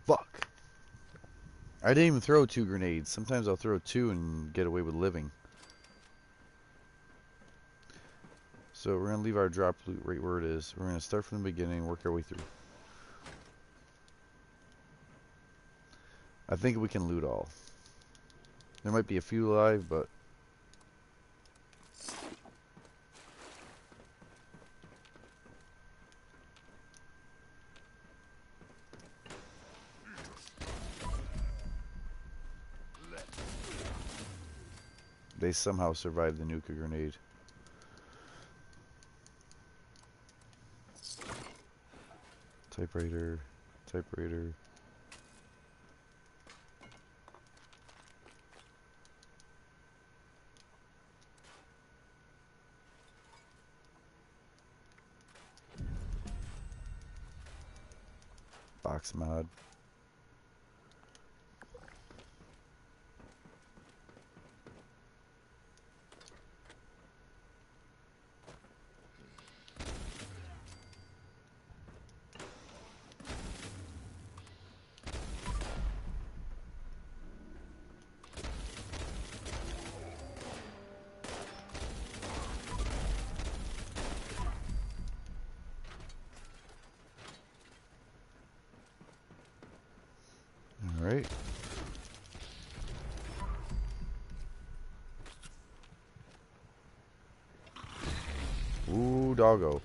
Fuck. I didn't even throw 2 grenades. Sometimes I'll throw 2 and get away with living. So we're going to leave our drop loot right where it is. We're going to start from the beginning and work our way through. I think we can loot all. There might be a few alive, but... they somehow survived the nuka grenade. Typewriter. Typewriter. Box mod. right? Ooh, doggo.